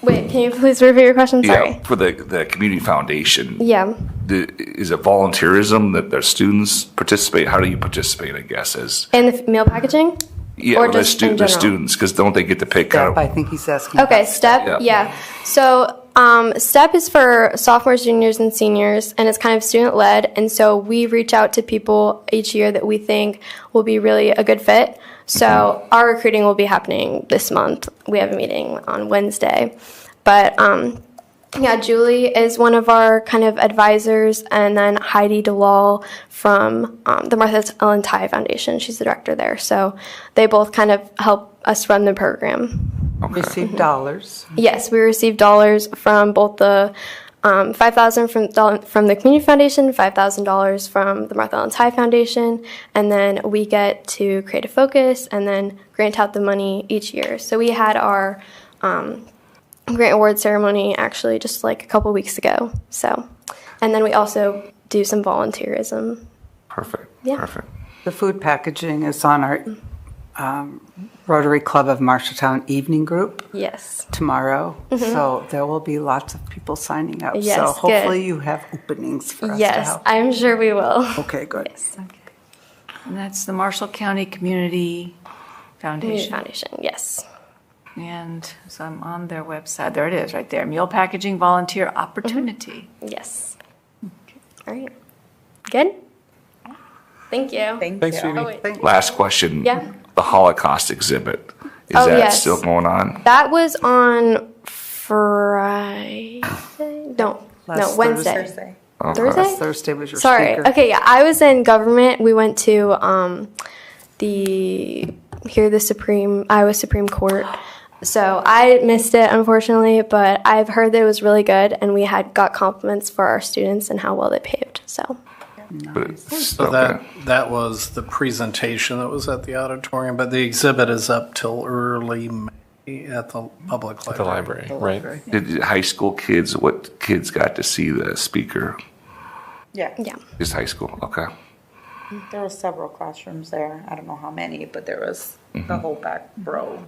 Wait, can you please repeat your question? Sorry. Yeah, for the Community Foundation. Yeah. Is it volunteerism that their students participate? How do you participate, I guess, as? In the meal packaging? Yeah, or the students, because don't they get to pick out? I think he's asking. Okay, STEP, yeah. So STEP is for sophomores, juniors, and seniors, and it's kind of student-led, and so we reach out to people each year that we think will be really a good fit. So our recruiting will be happening this month. We have a meeting on Wednesday. But yeah, Julie is one of our kind of advisors, and then Heidi DeLal from the Martha Ellen Ty Foundation. She's the director there. So they both kind of help us run the program. Okay. Receive dollars. Yes, we receive dollars from both the $5,000 from the Community Foundation, $5,000 from the Martha Ellen Ty Foundation, and then we get to create a focus and then grant out the money each year. So we had our grant award ceremony actually just like a couple weeks ago. So, and then we also do some volunteerism. Perfect. Yeah. Perfect. The food packaging is on our Rotary Club of Marshalltown evening group. Yes. Tomorrow. So there will be lots of people signing up. Yes, so hopefully good. you have openings for us to Yes, help. I'm sure we will. Okay, good. Yes. And that's the Marshall County Community Foundation. Community Foundation, yes. And so I'm on their website. There it is, right there. Meal packaging volunteer opportunity. Yes. Okay. All right. Good? Thank you. Thanks, Phoebe. Oh, wait. Last question. Yeah. The Holocaust exhibit. Is Oh, that yes. still going on? That was on Friday. No, Wednesday. Thursday. Okay. Thursday? Last Thursday was your Sorry. speaker. Okay, yeah. I was in government. We went to the Iowa Supreme Court. So I missed it, unfortunately, but I've heard that it was really good, and we got compliments for our students and how well they behaved. So. So that was the presentation that was at the auditorium, but the exhibit is up till early May at the public library. At the library, right. Did high school kids, what kids got to see the speaker? Yeah. Just high school, okay. There were several classrooms there. I don't know how many, but there was the whole back row.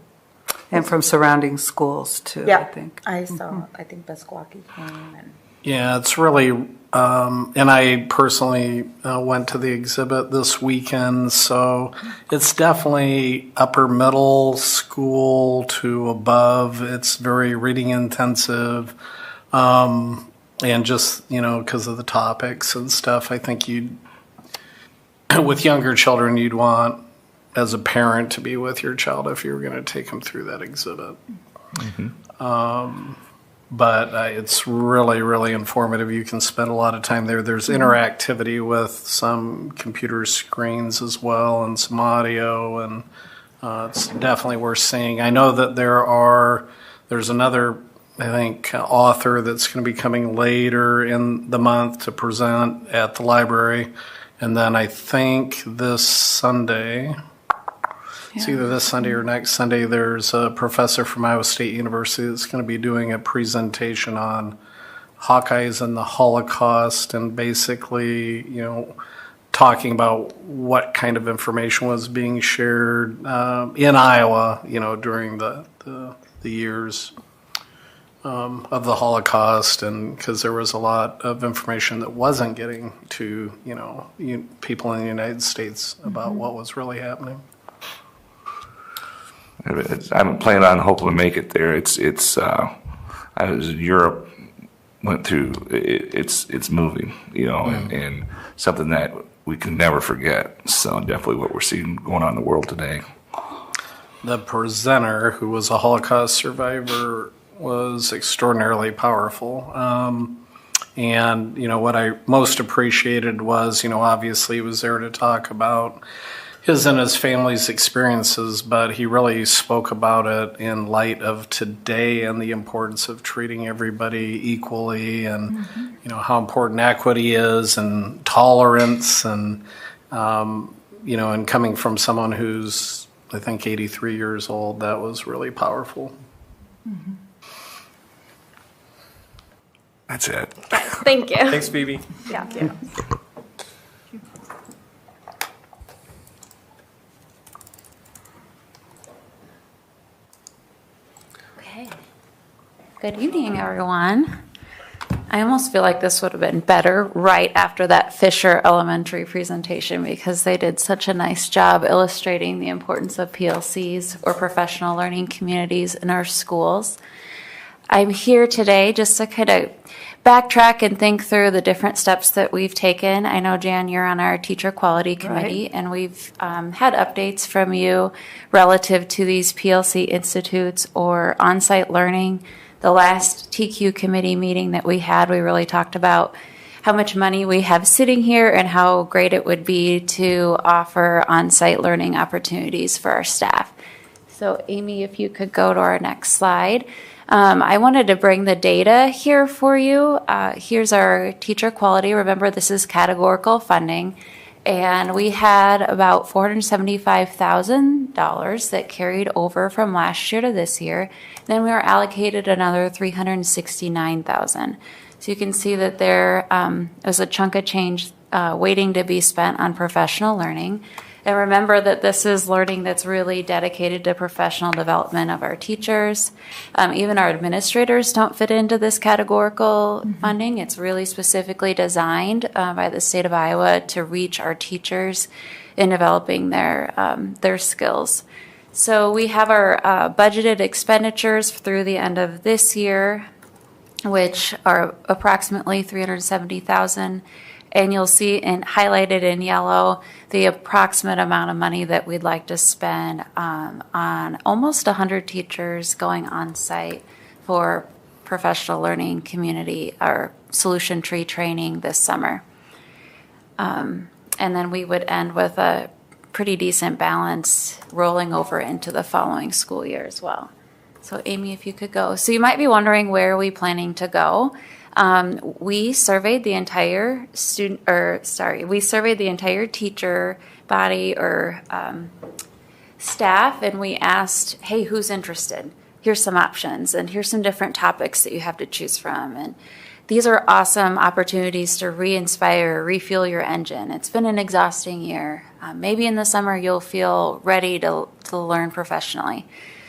And from surrounding schools too, Yeah, I think. I saw, I think Besquaki came and. Yeah, it's really, and I personally went to the exhibit this weekend, so it's definitely upper middle school to above. It's very reading intensive. And just, because of the topics and stuff, I think with younger children, you'd want, as a parent, to be with your child if you were going to take them through that exhibit. But it's really, really informative. You can spend a lot of time there. There's interactivity with some computer screens as well and some audio, and it's definitely worth seeing. I know that there's another, I think, author that's going to be coming later in the month to present at the library. And then I think this Sunday, it's either this Sunday or next Sunday, there's a professor from Iowa State University that's going to be doing a presentation on Hawkeyes and the Holocaust, and basically, talking about what kind of information was being shared in Iowa, during the years of the Holocaust, and because there was a lot of information that wasn't getting to, people in the United States about what was really happening. I'm planning on hoping to make it there. I was in Europe, went through. It's moving, and something that we can never forget. So definitely what we're seeing going on in the world today. The presenter, who was a Holocaust survivor, was extraordinarily powerful. And what I most appreciated was, obviously he was there to talk about his and his family's experiences, but he really spoke about it in light of today and the importance of treating everybody equally, and how important equity is, and tolerance, and and coming from someone who's, I think, 83 years old, that was really powerful. That's it. Thank you. Thanks, Phoebe. Yeah. Good evening, everyone. I almost feel like this would have been better right after that Fisher Elementary presentation, because they did such a nice job illustrating the importance of PLCs, or professional learning communities, in our schools. I'm here today just to kind of backtrack and think through the different steps that we've taken. I know, Jan, you're on our teacher quality committee, and we've had updates from you relative to these PLC institutes or on-site learning. The last TQ committee meeting that we had, we really talked about how much money we have sitting here and how great it would be to offer on-site learning opportunities for our staff. So Amy, if you could go to our next slide. I wanted to bring the data here for you. Here's our teacher quality. Remember, this is categorical funding. And we had about $475,000 that carried over from last year to this year. Then we were allocated another $369,000. So you can see that there was a chunk of change waiting to be spent on professional learning. And remember that this is learning that's really dedicated to professional development of our teachers. Even our administrators don't fit into this categorical funding. It's really specifically designed by the state of Iowa to reach our teachers in developing their skills. So we have our budgeted expenditures through the end of this year, which are approximately $370,000. And you'll see highlighted in yellow the approximate amount of money that we'd like to spend on almost 100 teachers going on site for professional learning community or solution tree training this summer. And then we would end with a pretty decent balance rolling over into the following school year as well. So Amy, if you could go. So you might be wondering, where are we planning to go? We surveyed the entire teacher body or staff, and we asked, hey, who's interested? Here's some options, and here's some different topics that you have to choose from. And these are awesome opportunities to re-inspire, refuel your engine. It's been an exhausting year. Maybe in the summer you'll feel ready to learn professionally.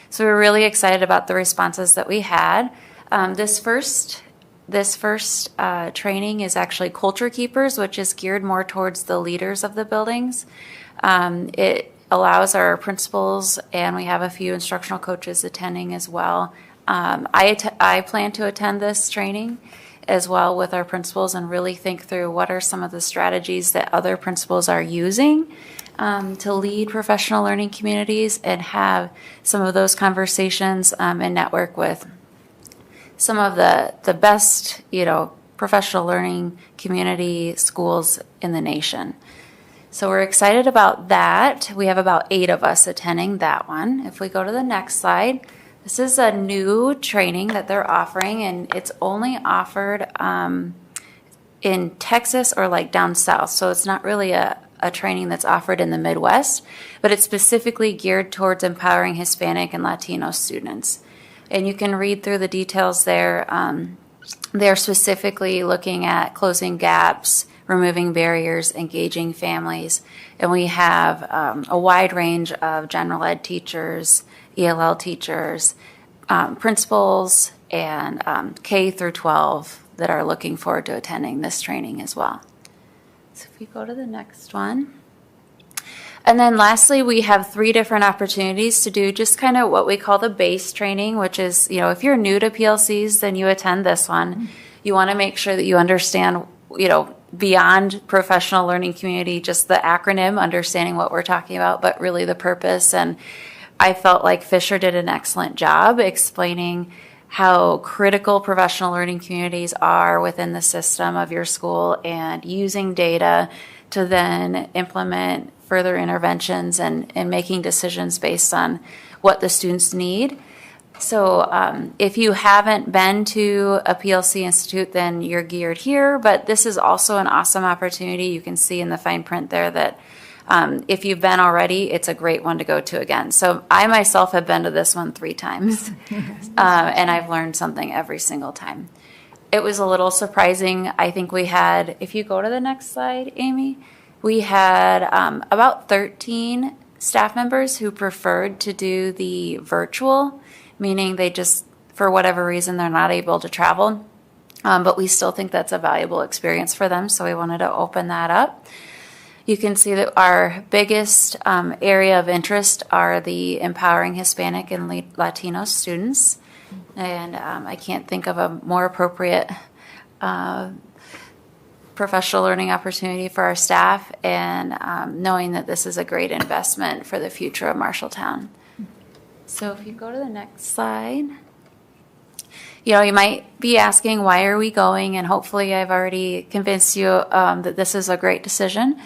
So we're really excited about the responses that we had. This first training is actually Culture Keepers, which is geared more towards the leaders of the buildings. It allows our principals, and we have a few instructional coaches attending as well. I plan to attend this training as well with our principals and really think through what are some of the strategies that other principals are using to lead professional learning communities, and have some of those conversations and network with some of the best, professional learning community schools in the nation. So we're excited about that. We have about 8 of us attending that one. If we go to the next slide, this is a new training that they're offering, and it's only offered in Texas or like down south. So it's not really a training that's offered in the Midwest, but it's specifically geared towards empowering Hispanic and Latino students. And you can read through the details there. They're specifically looking at closing gaps, removing barriers, engaging families. And we have a wide range of general ed teachers, ELL teachers, principals, and K through 12 that are looking forward to attending this training as well. So if we go to the next one. And then lastly, we have 3 different opportunities to do just kind of what we call the base training, which is, if you're new to PLCs, then you attend this one. You want to make sure that you understand, beyond professional learning community, just the acronym, understanding what we're talking about, but really the purpose. And I felt like Fisher did an excellent job explaining how critical professional learning communities are within the system of your school, and using data to then implement further interventions and making decisions based on what the students need. So if you haven't been to a PLC Institute, then you're geared here, but this is also an awesome opportunity. You can see in the fine print there that if you've been already, it's a great one to go to again. So I myself have been to this one 3 times, and I've learned something every single time. It was a little surprising. I think we had, if you go to the next slide, Amy, we had about 13 staff members who preferred to do the virtual, meaning they just, for whatever reason, they're not able to travel. But we still think that's a valuable experience for them, so we wanted to open that up. You can see that our biggest area of interest are the empowering Hispanic and Latino students. And I can't think of a more appropriate professional learning opportunity for our staff, and knowing that this is a great investment for the future of Marshalltown. So if you go to the next slide. You might be asking, why are we going? And hopefully I've already convinced you that this is a great decision.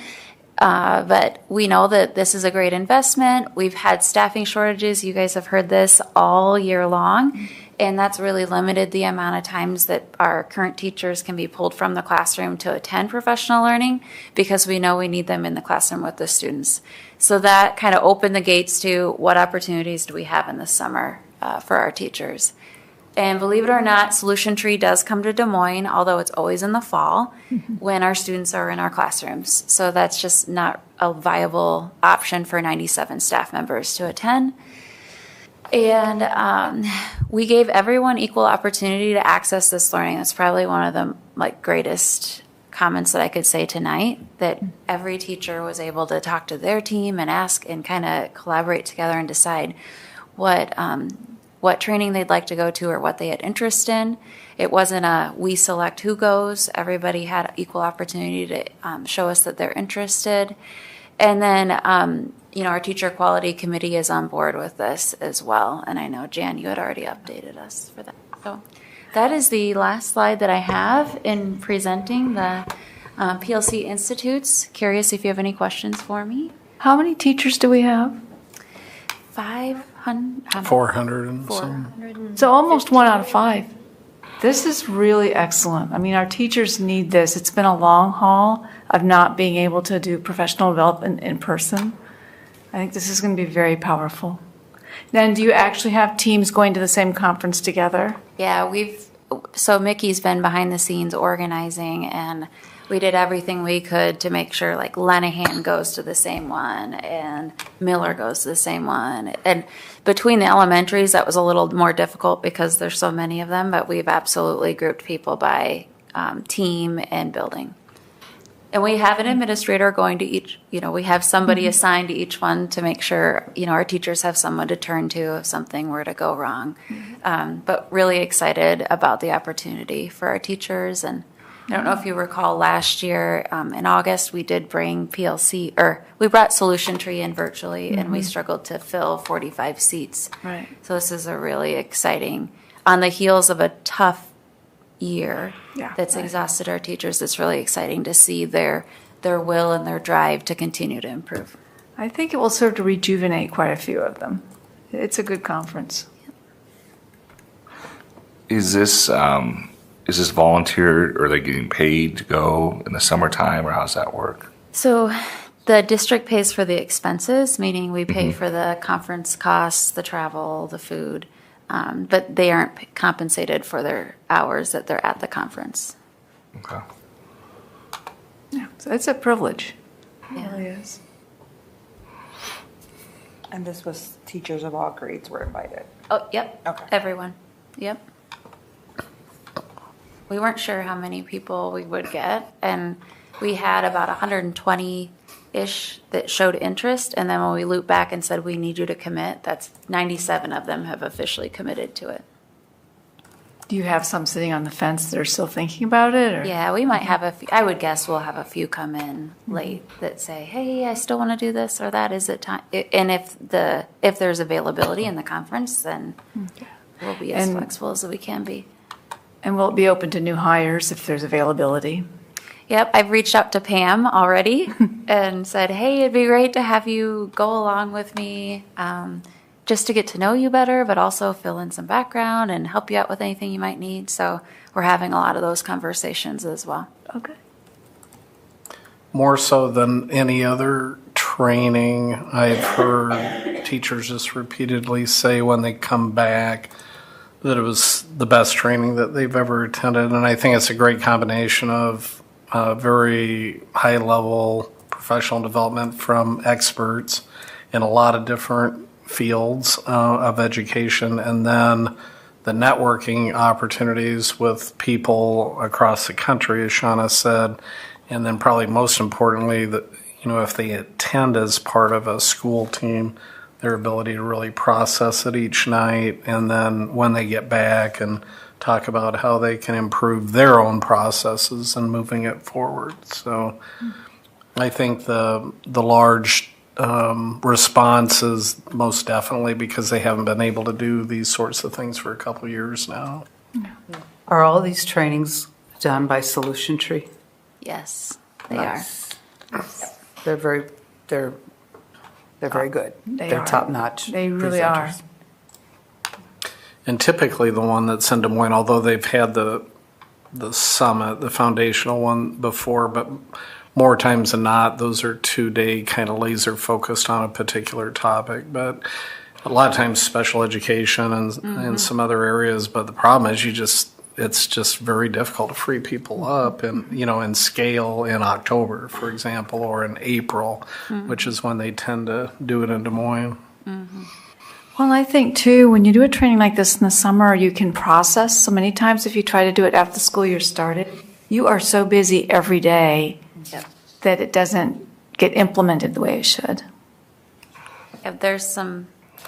But we know that this is a great investment. We've had staffing shortages. You guys have heard this all year long. And that's really limited the amount of times that our current teachers can be pulled from the classroom to attend professional learning, because we know we need them in the classroom with the students. So that kind of opened the gates to what opportunities do we have in the summer for our teachers. And believe it or not, Solution Tree does come to Des Moines, although it's always in the fall when our students are in our classrooms. So that's just not a viable option for 97 staff members to attend. And we gave everyone equal opportunity to access this learning. That's probably one of the greatest comments that I could say tonight, that every teacher was able to talk to their team and ask and kind of collaborate together and decide what training they'd like to go to or what they had interest in. It wasn't a we select who goes. Everybody had equal opportunity to show us that they're interested. And then, our teacher quality committee is on board with this as well. And I know, Jan, you had already updated us for that. So that is the last slide that I have in presenting the PLC Institutes. Curious if you have any questions for me. How many teachers do we have? 500. 400 and some. So almost 1 out of 5. This is really excellent. I mean, our teachers need this. It's been a long haul of not being able to do professional development in person. I think this is going to be very powerful. Then do you actually have teams going to the same conference together? Yeah, so Mickey's been behind the scenes organizing, and we did everything we could to make sure like Lenahan goes to the same one and Miller goes to the same one. And between the elementaries, that was a little more difficult because there's so many of them, but we've absolutely grouped people by team and building. And we have an administrator going to each, we have somebody assigned to each one to make sure, our teachers have someone to turn to if something were to go wrong. But really excited about the opportunity for our teachers. And I don't know if you recall last year in August, we did bring we brought Solution Tree in virtually, and we struggled to fill 45 seats. Right. So this is a really exciting, on the heels of a tough year that's exhausted our teachers. It's really exciting to see their will and their drive to continue to improve. I think it will serve to rejuvenate quite a few of them. It's a good conference. Is this volunteer, or are they getting paid to go in the summertime, or how's that work? So the district pays for the expenses, meaning we pay for the conference costs, the travel, the food, but they aren't compensated for their hours that they're at the conference. Okay. Yeah, so it's a privilege. Yeah. It really is. And this was teachers of all grades were invited. Oh, yep. Okay. Everyone. Yep. We weren't sure how many people we would get, and we had about 120-ish that showed interest, and then when we looped back and said, we need you to commit, that's 97 of them have officially committed to it. Do you have some sitting on the fence that are still thinking about it? Or? Yeah, we might have a few. I would guess we'll have a few come in late that say, hey, I still want to do this or that. Is it time? And if there's availability in the conference, then we'll be as flexible as we can be. And will it be open to new hires if there's availability? Yep, I've reached out to Pam already and said, hey, it'd be great to have you go along with me just to get to know you better, but also fill in some background and help you out with anything you might need. So we're having a lot of those conversations as well. Okay. More so than any other training, I've heard teachers just repeatedly say when they come back that it was the best training that they've ever attended. And I think it's a great combination of very high-level professional development from experts in a lot of different fields of education, and then the networking opportunities with people across the country, as Shauna said, and then probably most importantly, that if they attend as part of a school team, their ability to really process it each night, and then when they get back and talk about how they can improve their own processes and moving it forward. So I think the large response is most definitely because they haven't been able to do these sorts of things for a couple of years now. Are all these trainings done by Solution Tree? Yes, they Nice. They're very good. They're are. top notch. They really are. And typically the one that's in Des Moines, although they've had the summit, the foundational one before, but more times than not, those are 2-day kind of laser focused on a particular topic. But a lot of times special education and some other areas. But the problem is it's just very difficult to free people up and, in scale in October, for example, or in April, which is when they tend to do it in Des Moines. Well, I think, too, when you do a training like this in the summer, you can process. So many times if you try to do it after the school year started, you are so busy every day that it doesn't get implemented the way it should. There's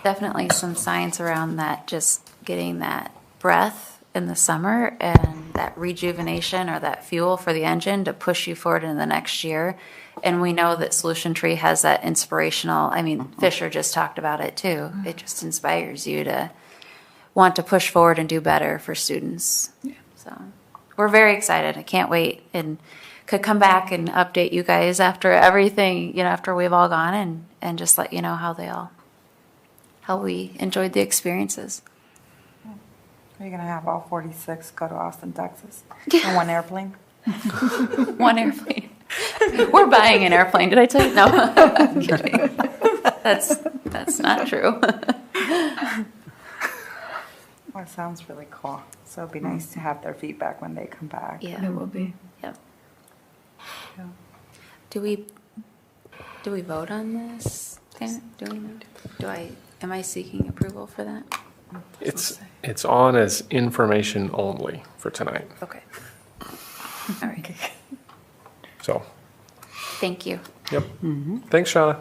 definitely some science around that, just getting that breath in the summer and that rejuvenation or that fuel for the engine to push you forward in the next year. And we know that Solution Tree has that inspirational, Fisher just talked about it too. It just inspires you to want to push forward and do better for students. Yeah. So we're very excited. I can't wait. And could come back and update you guys after everything, after we've all gone and just let you know how we enjoyed the experiences. Are you going to have all 46 go to Austin, Texas in one airplane? One airplane. We're buying an airplane. Did I tell you? No, I'm kidding. That's not true. Well, it sounds really cool. So it'd be nice to have their feedback when they come back. Yeah, it will be. Yep. Yeah. Do we vote on this? Do we know? Am I seeking approval for that? It's on as information only for tonight. Okay. All right. So. Thank you. Yep. Thanks, Shauna.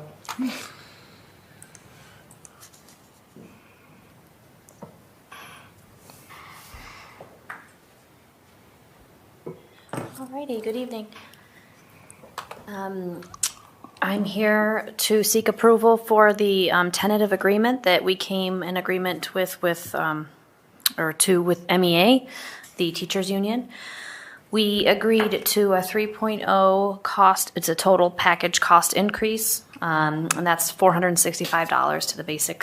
Alrighty, good evening. I'm here to seek approval for the tentative agreement that we came in agreement with MEA, the teachers union. We agreed to a 3.0 cost, it's a total package cost increase, and that's $465 to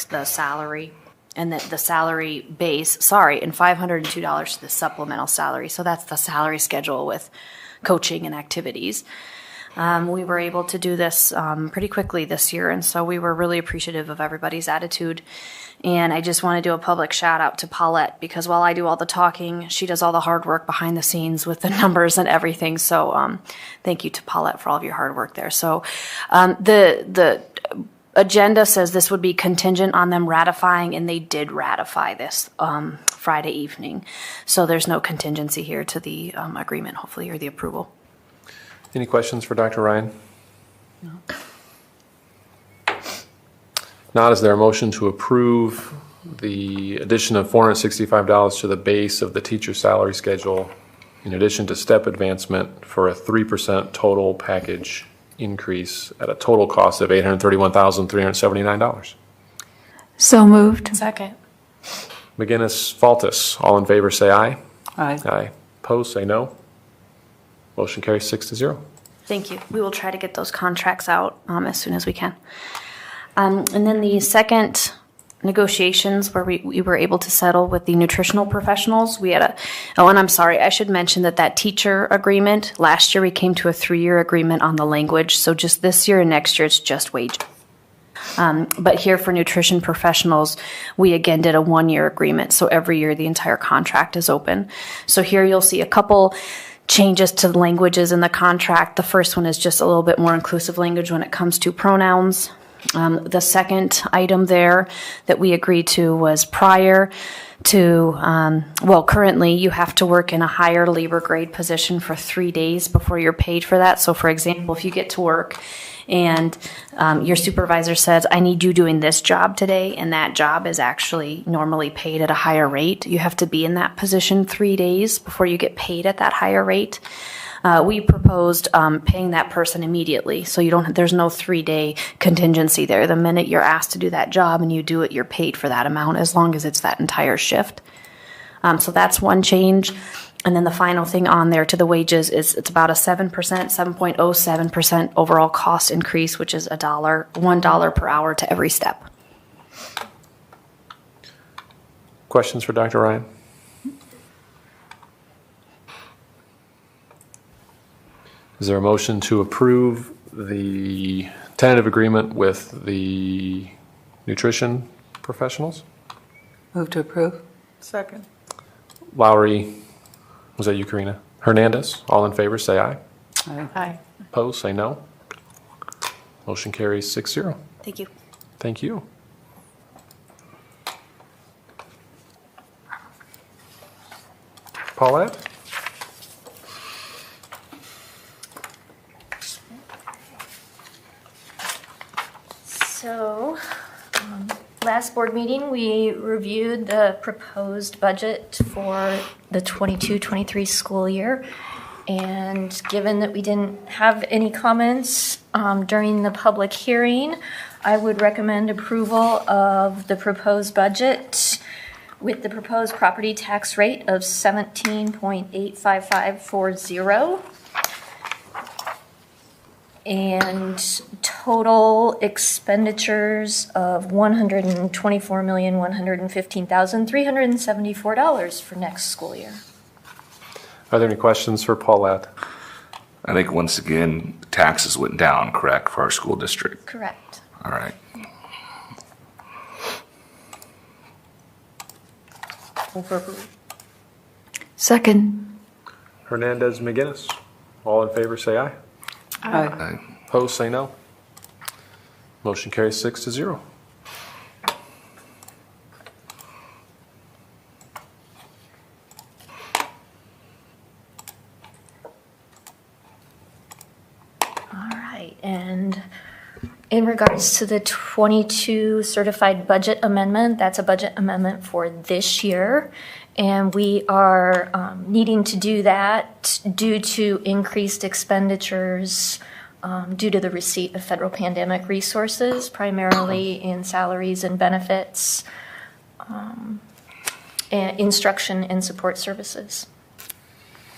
the salary, and the salary base, and $502 to the supplemental salary. So that's the salary schedule with coaching and activities. We were able to do this pretty quickly this year, and so we were really appreciative of everybody's attitude. And I just want to do a public shout out to Paulette, because while I do all the talking, she does all the hard work behind the scenes with the numbers and everything. So thank you to Paulette for all of your hard work there. So the agenda says this would be contingent on them ratifying, and they did ratify this Friday evening. So there's no contingency here to the agreement, hopefully, or the approval. Any questions for Dr. Ryan? No. Not, is there a motion to approve the addition of $465 to the base of the teacher salary schedule in addition to step advancement for a 3% total package increase at a total cost of $831,379? So moved. Second. McGinnis, Faltis, all in favor say aye. Aye. Aye. Opposed, say no. Motion carries 6-0. Thank you. We will try to get those contracts out as soon as we can. And then the second negotiations where we were able to settle with the nutritional professionals. We had and I'm sorry, I should mention that teacher agreement, last year we came to a 3-year agreement on the language. So just this year and next year, it's just wage. But here for nutrition professionals, we again did a 1-year agreement. So every year the entire contract is open. So here you'll see a couple changes to the languages in the contract. The first one is just a little bit more inclusive language when it comes to pronouns. The second item there that we agreed to was prior to, currently you have to work in a higher labor grade position for 3 days before you're paid for that. So for example, if you get to work and your supervisor says, I need you doing this job today, and that job is actually normally paid at a higher rate, you have to be in that position 3 days before you get paid at that higher rate. We proposed paying that person immediately, so there's no 3-day contingency there. The minute you're asked to do that job and you do it, you're paid for that amount as long as it's that entire shift. So that's one change. And then the final thing on there to the wages is it's about a 7.07% overall cost increase, which is $1 per hour to every step. Questions for Dr. Ryan? Is there a motion to approve the tentative agreement with the nutrition professionals? Move to approve. Second. Lowry, was that you, Karina? Hernandez, all in favor, say aye. Aye. Aye. Opposed, say no. Motion carries 6-0. Thank you. Thank you. Paulette? So, last board meeting, we reviewed the proposed budget for the 22-23 school year. And given that we didn't have any comments during the public hearing, I would recommend approval of the proposed budget with the proposed property tax rate of 17.85540. and total expenditures of $124,115,374 for next school year. Are there any questions for Paulette? I think once again, taxes went down, correct, for our school district? Correct. All right. Second. Hernandez McGinnis. All in favor, say aye. Aye. Opposed, say no. Motion carries 6-0. All right, and in regards to the 22 certified budget amendment, that's a budget amendment for this year. And we are needing to do that due to increased expenditures due to the receipt of federal pandemic resources, primarily in salaries and benefits, and instruction and support services.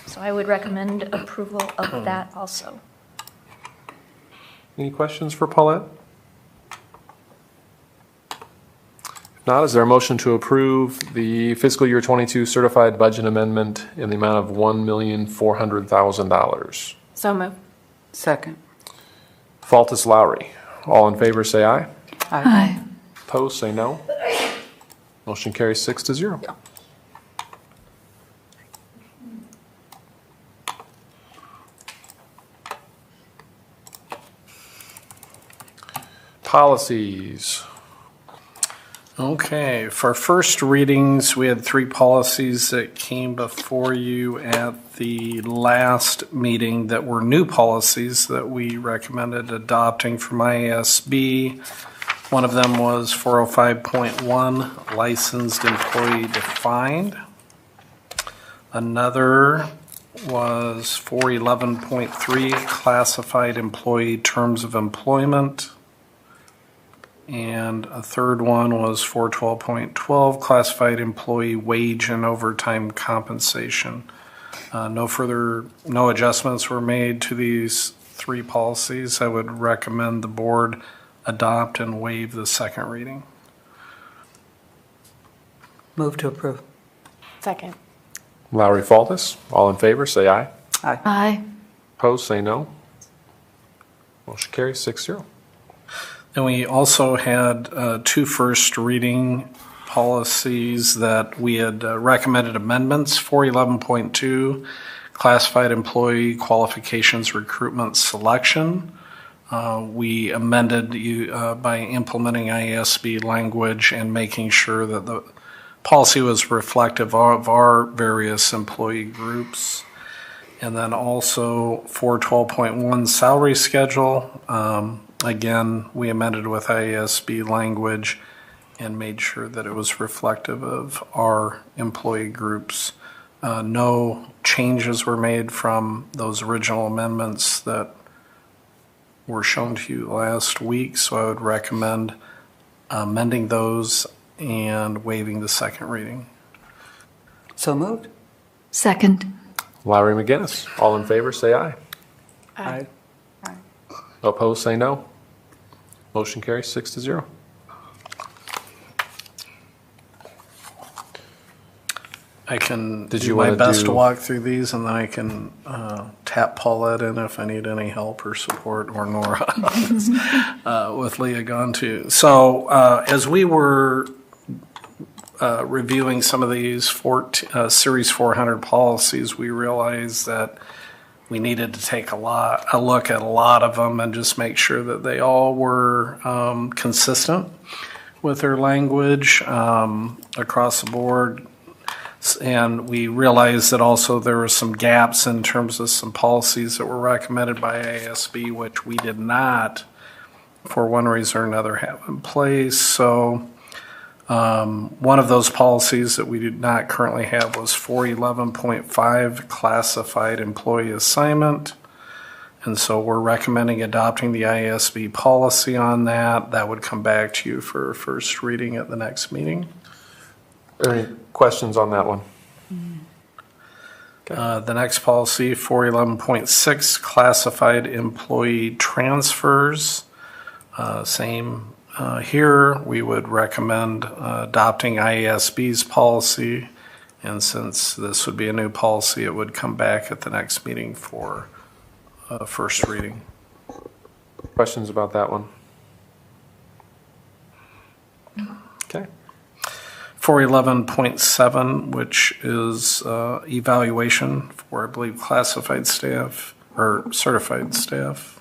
So I would recommend approval of that also. Any questions for Paulette? If not, is there a motion to approve the fiscal year 22 certified budget amendment in the amount of $1,400,000? So moved. Second. Faltis Lowry. All in favor, say aye. Aye. Opposed, say no. Motion carries 6-0. Policies. Okay, for first readings, we had 3 policies that came before you at the last meeting that were new policies that we recommended adopting from IASB. One of them was 405.1, licensed employee defined. Another was 411.3, classified employee terms of employment. And a third one was 412.12, classified employee wage and overtime compensation. No adjustments were made to these 3 policies. I would recommend the board adopt and waive the second reading. Move to approve. Second. Lowry Faltis. All in favor, say aye. Aye. Aye. Opposed, say no. Motion carries 6-0. And we also had 2 first reading policies that we had recommended amendments. 411.2, classified employee qualifications recruitment selection. We amended by implementing IASB language and making sure that the policy was reflective of our various employee groups. And then also 412.1 salary schedule. Again, we amended with IASB language and made sure that it was reflective of our employee groups. No changes were made from those original amendments that were shown to you last week, so I would recommend amending those and waiving the second reading. So moved. Second. Lowry McGinnis. All in favor, say aye. Aye. Opposed, say no. Motion carries 6-0. I can Did do you my wanna best to do- walk through these, and then I can tap Paulette in if I need any help or support, or Nora with Leah gone too. So as we were reviewing some of these Series 400 policies, we realized that we needed to take a look at a lot of them and just make sure that they all were consistent with their language across the board. And we realized that also there were some gaps in terms of some policies that were recommended by IASB, which we did not, for one reason or another, have in place. So one of those policies that we did not currently have was 411.5, classified employee assignment. And so we're recommending adopting the IASB policy on that. That would come back to you for first reading at the next meeting. Are there any questions on that one? The next policy, 411.6, classified employee transfers. Same here. We would recommend adopting IASB's policy. And since this would be a new policy, it would come back at the next meeting for first reading. Questions about that one? Okay. 411.7, which is evaluation for, I believe, classified staff or certified staff.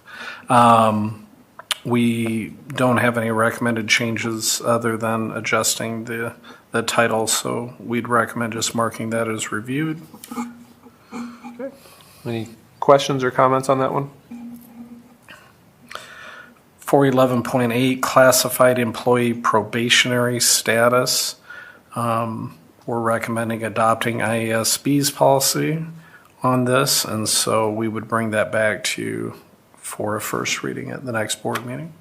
We don't have any recommended changes other than adjusting the title, so we'd recommend just marking that as reviewed. Okay. Any questions or comments on that one? 411.8, classified employee probationary status. We're recommending adopting IASB's policy on this, and so we would bring that back to you for a first reading at the next board meeting.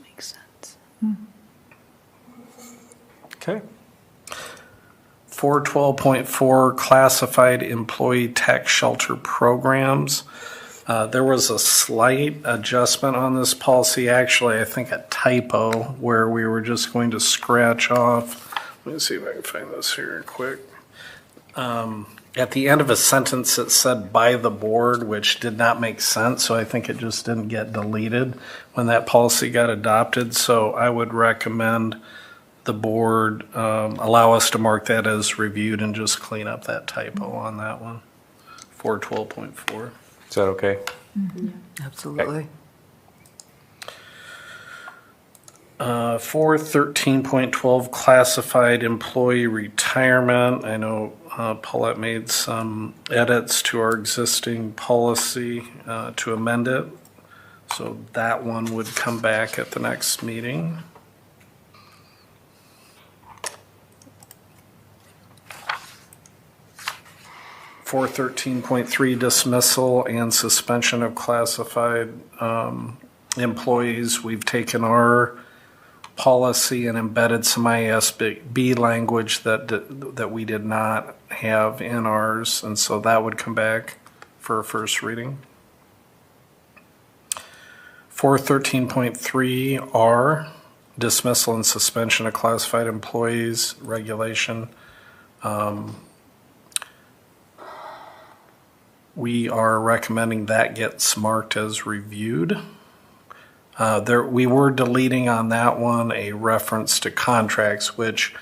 Makes sense. Okay. 412.4, classified employee tax shelter programs. There was a slight adjustment on this policy, actually, I think a typo, where we were just going to scratch off. Let me see if I can find this here quick. At the end of a sentence, it said by the board, which did not make sense, so I think it just didn't get deleted when that policy got adopted. So I would recommend the board allow us to mark that as reviewed and just clean up that typo on that one. 412.4. Is that okay? Mm-hmm. Absolutely. 413.12, classified employee retirement. I know Paulette made some edits to our existing policy to amend it. So that one would come back at the next meeting. .3 dismissal and suspension of classified employees. We've taken our policy and embedded some IASB language that we did not have in ours, and so that would come back for a first reading. 413.3R, dismissal and suspension of classified employees regulation. We are recommending that gets marked as reviewed. We were deleting on that one a reference to contracts, which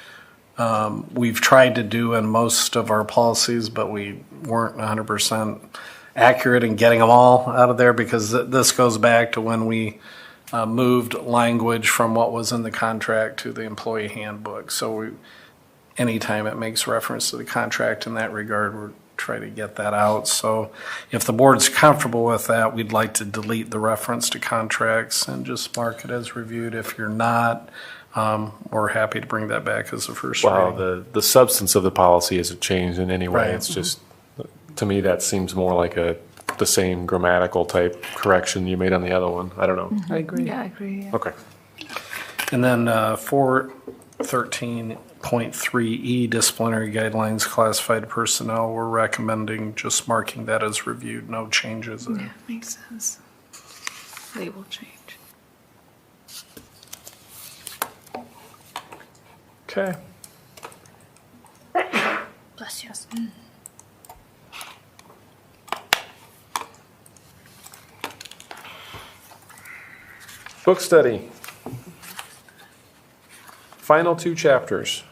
we've tried to do in most of our policies, but we weren't 100% accurate in getting them all out of there, because this goes back to when we moved language from what was in the contract to the employee handbook. So anytime it makes reference to the contract in that regard, we're try to get that out. So if the board's comfortable with that, we'd like to delete the reference to contracts and just mark it as reviewed. If you're not, we're happy to bring that back as a first reading. Wow, the substance of the policy hasn't changed in any way. Right. It's just, to me, that seems more like the same grammatical type correction you made on the other one. I don't know. I agree. Yeah, I agree. Yeah. Okay. And then 413.3E, disciplinary guidelines, classified personnel, we're recommending just marking that as reviewed, no changes there. Yeah, makes sense. Label change. Okay. Bless you. Book study. Final 2 chapters.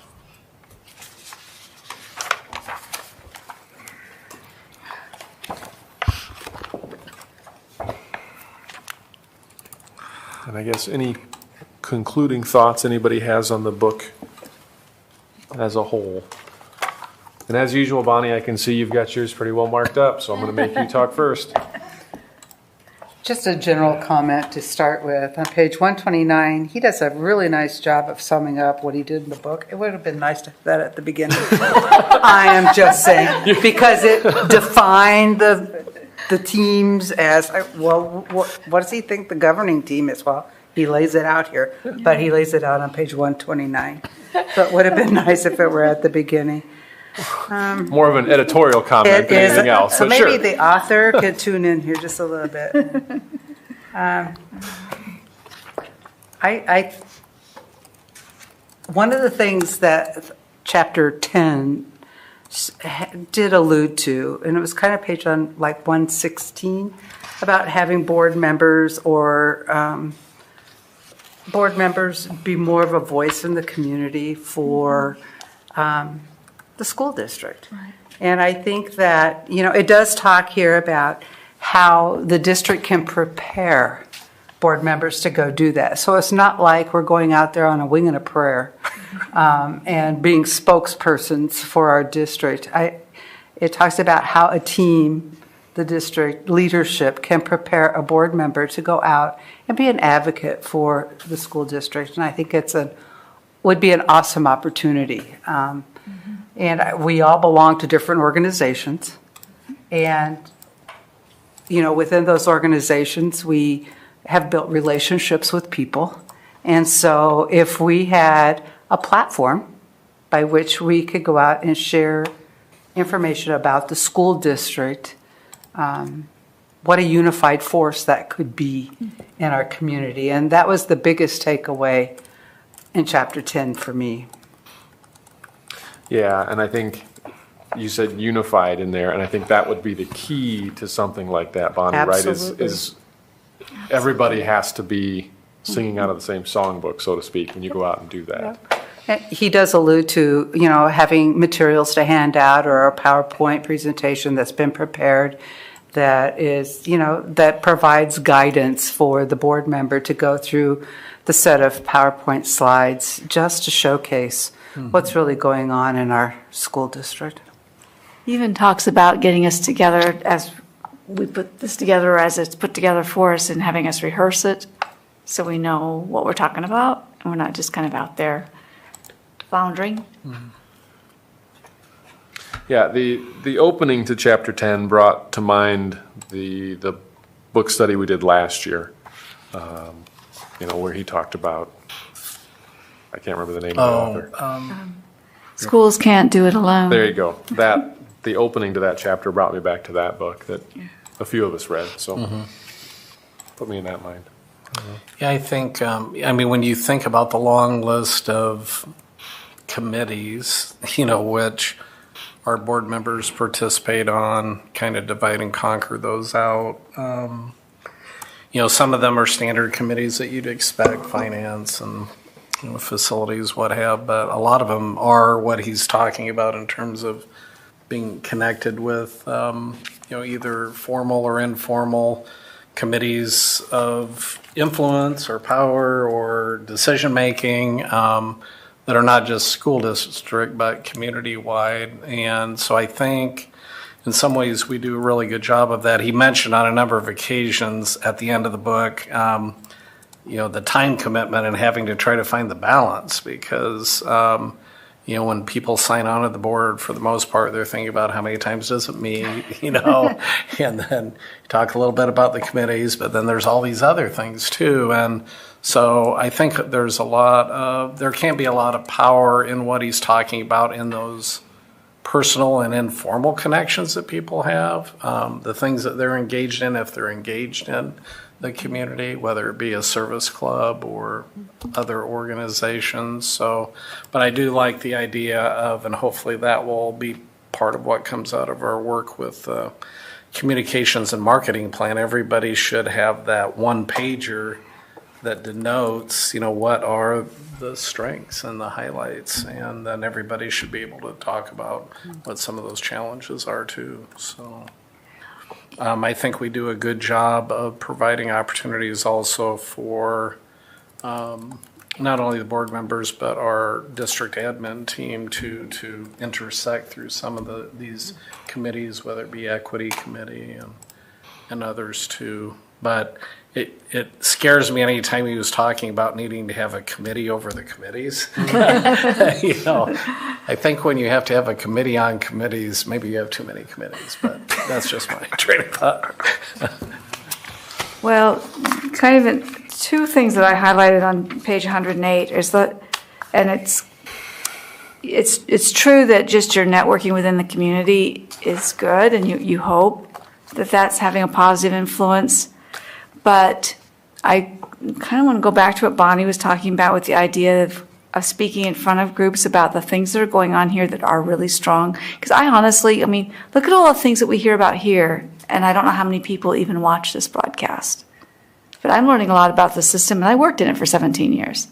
And I guess any concluding thoughts anybody has on the book as a whole. And as usual, Bonnie, I can see you've got yours pretty well marked up, so I'm going to make you talk first. Just a general comment to start with. On page 129, he does a really nice job of summing up what he did in the book. It would have been nice to have that at the beginning. I am just saying, because it defined the teams as, well, what does he think the governing team is? Well, he lays it out here, but he lays it out on page 129. So it would have been nice if it were at the beginning. More of an editorial comment than anything else, So but maybe sure. the author could tune in here just a little bit. One of the things that chapter 10 did allude to, and it was kind of page on like 116, about having board members or board members be more of a voice in the community for the school district. And I think that, it does talk here about how the district can prepare board members to go do that. So it's not like we're going out there on a wing and a prayer and being spokespersons for our district. It talks about how a team, the district leadership, can prepare a board member to go out and be an advocate for the school district. And I think would be an awesome opportunity. And we all belong to different organizations. And, within those organizations, we have built relationships with people. And so if we had a platform by which we could go out and share information about the school district, what a unified force that could be in our community. And that was the biggest takeaway in chapter 10 for me. Yeah, and I think you said unified in there, and I think that would be the key to something like that, Bonnie, Absolutely. right? Is everybody has to be singing out of the same songbook, so to speak, when you go out and do that. And he does allude to, having materials to hand out or a PowerPoint presentation that's been prepared that is, that provides guidance for the board member to go through the set of PowerPoint slides just to showcase what's really going on in our school district. He even talks about getting us together as we put this together, as it's put together for us, and having us rehearse it so we know what we're talking about and we're not just kind of out there floundering. Yeah, the opening to chapter 10 brought to mind the book study we did last year, where he talked about, I can't remember the name of the author. Schools can't do it alone. There you go. The opening to that chapter brought me back to that book that a few of us read, so put me in that mind. Yeah, I think, when you think about the long list of committees, which our board members participate on, kind of divide and conquer those out. Some of them are standard committees that you'd expect, finance and facilities, what have, but a lot of them are what he's talking about in terms of being connected with, either formal or informal committees of influence or power or decision-making that are not just school district, but community-wide. And so I think in some ways we do a really good job of that. He mentioned on a number of occasions at the end of the book, the time commitment and having to try to find the balance because, when people sign on to the board, for the most part, they're thinking about how many times does it meet, and then you talk a little bit about the committees, but then there's all these other things too. And so I think there can be a lot of power in what he's talking about in those personal and informal connections that people have, the things that they're engaged in, if they're engaged in the community, whether it be a service club or other organizations. So, but I do like the idea of, and hopefully that will be part of what comes out of our work with communications and marketing plan. Everybody should have that one pager that denotes, what are the strengths and the highlights, and then everybody should be able to talk about what some of those challenges are too. So I think we do a good job of providing opportunities also for not only the board members but our district admin team to intersect through some of these committees, whether it be equity committee and others too. But it scares me anytime he was talking about needing to have a committee over the committees. I think when you have to have a committee on committees, maybe you have too many committees, but that's just my train of thought. Well, kind of two things that I highlighted on page 108 is that, and it's it's true that just your networking within the community is good, and you hope that that's having a positive influence. But I kind of want to go back to what Bonnie was talking about with the idea of speaking in front of groups about the things that are going on here that are really strong. Because I honestly, look at all the things that we hear about here, and I don't know how many people even watch this broadcast. But I'm learning a lot about the system, and I worked in it for 17 years.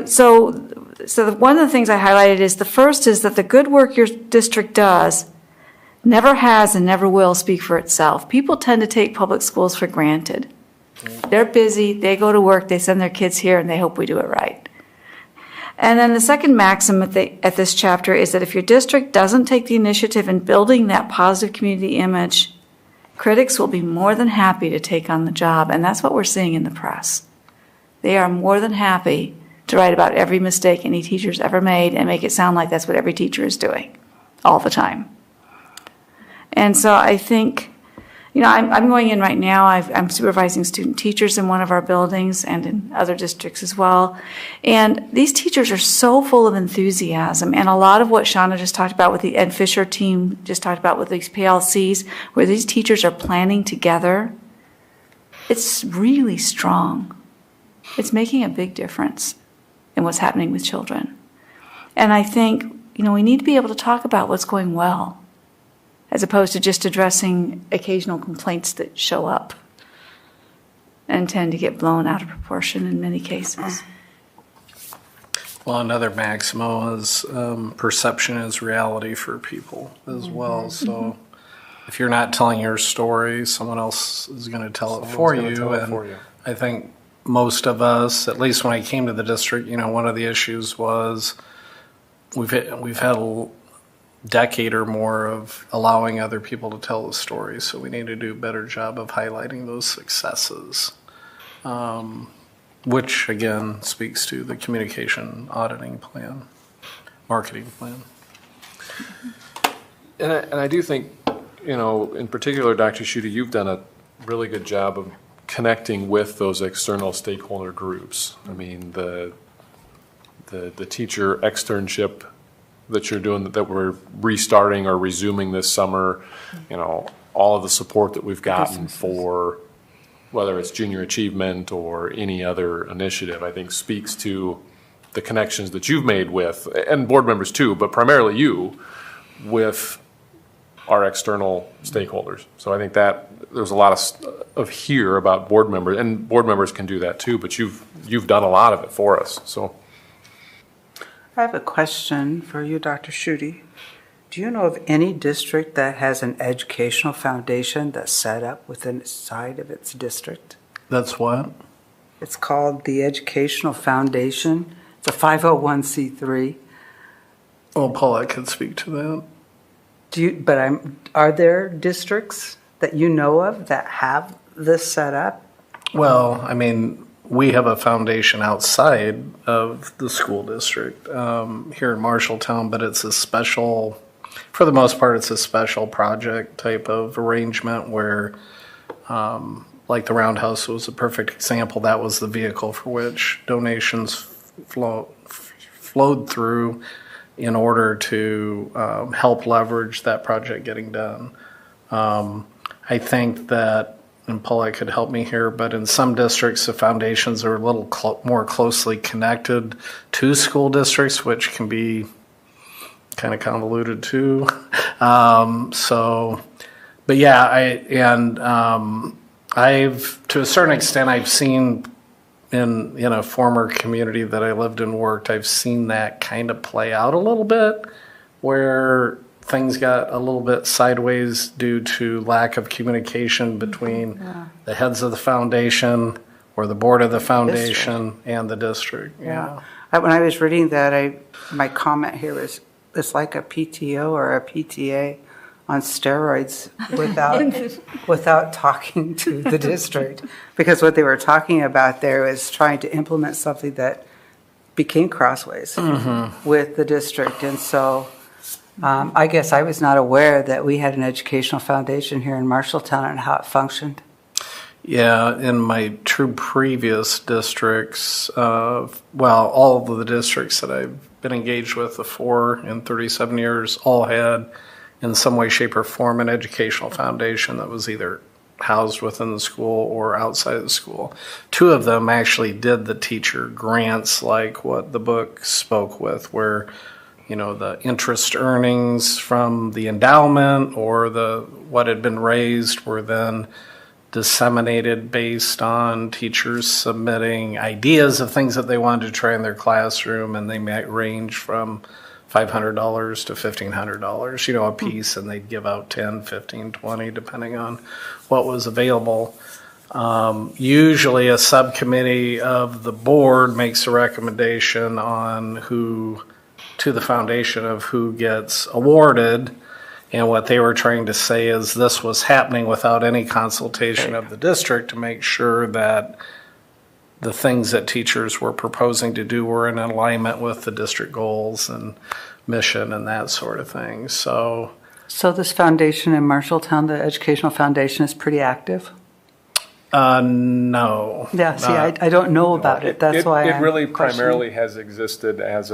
So one of the things I highlighted is the first is that the good work your district does never has and never will speak for itself. People tend to take public schools for granted. They're busy, they go to work, they send their kids here, and they hope we do it right. And then the second maxim at this chapter is that if your district doesn't take the initiative in building that positive community image, critics will be more than happy to take on the job, and that's what we're seeing in the press. They are more than happy to write about every mistake any teacher's ever made and make it sound like that's what every teacher is doing all the time. And so I think, I'm going in right now. I'm supervising student teachers in one of our buildings and in other districts as well. And these teachers are so full of enthusiasm. And a lot of what Shauna just talked about with the Ed Fisher team just talked about with these PLCs, where these teachers are planning together, it's really strong. It's making a big difference in what's happening with children. And I think, we need to be able to talk about what's going well, as opposed to just addressing occasional complaints that show up and tend to get blown out of proportion in many cases. Well, another maximo is perception is reality for people as well. So if you're not telling your story, someone else is going to tell it for you. I think most of us, at least when I came to the district, one of the issues was we've had a decade or more of allowing other people to tell the story. So we need to do a better job of highlighting those successes, which again speaks to the communication auditing plan, marketing plan. And I do think, in particular, Dr. Schutte, you've done a really good job of connecting with those external stakeholder groups. The teacher externship that you're doing, that we're restarting or resuming this summer, all of the support that we've gotten for whether it's junior achievement or any other initiative, I think speaks to the connections that you've made with, and board members too, but primarily you, with our external stakeholders. So I think that there's a lot of here about board members, and board members can do that too, but you've done a lot of it for us. So I have a question for you, Dr. Schutte. Do you know of any district that has an educational foundation that's set up within the side of its district? That's what? It's called the Educational Foundation. It's a 501c3. Well, Paula could speak to that. Are there districts that you know of that have this set up? Well, we have a foundation outside of the school district here in Marshalltown, but it's a special, for the most part, it's a special project type of arrangement where, like the Roundhouse was a perfect example. That was the vehicle for which donations flowed through in order to help leverage that project getting done. I think that, and Paula could help me here, but in some districts, the foundations are a little more closely connected to school districts, which can be kind of convoluted too. But yeah, I've, to a certain extent, I've seen in a former community that I lived and worked, I've seen that kind of play out a little bit, where things got a little bit sideways due to lack of communication between the heads of the foundation or the board of the foundation and the district. Yeah. When I was reading that, my comment here was, it's like a PTO or a PTA on steroids without talking to the district. Because what they were talking about there was trying to implement something that became crossways with the district. And so I guess I was not aware that we had an educational foundation here in Marshalltown and how it functioned. Yeah, in my two previous districts, all of the districts that I've been engaged with, the 4 in 37 years, all had in some way, shape, or form an educational foundation that was either housed within the school or outside of the school. 2 of them actually did the teacher grants like what the book spoke with, where the interest earnings from the endowment or what had been raised were then disseminated based on teachers submitting ideas of things that they wanted to try in their classroom, and they might range from $500 to $1,500, a piece, and they'd give out 10, 15, 20, depending on what was available. Usually a subcommittee of the board makes a recommendation to the foundation of who gets awarded. And what they were trying to say is this was happening without any consultation of the district to make sure that the things that teachers were proposing to do were in alignment with the district goals and mission and that sort of thing. So this foundation in Marshalltown, the Educational Foundation, is pretty active? No. Yeah, see, I don't know about it. That's why it really primarily has existed as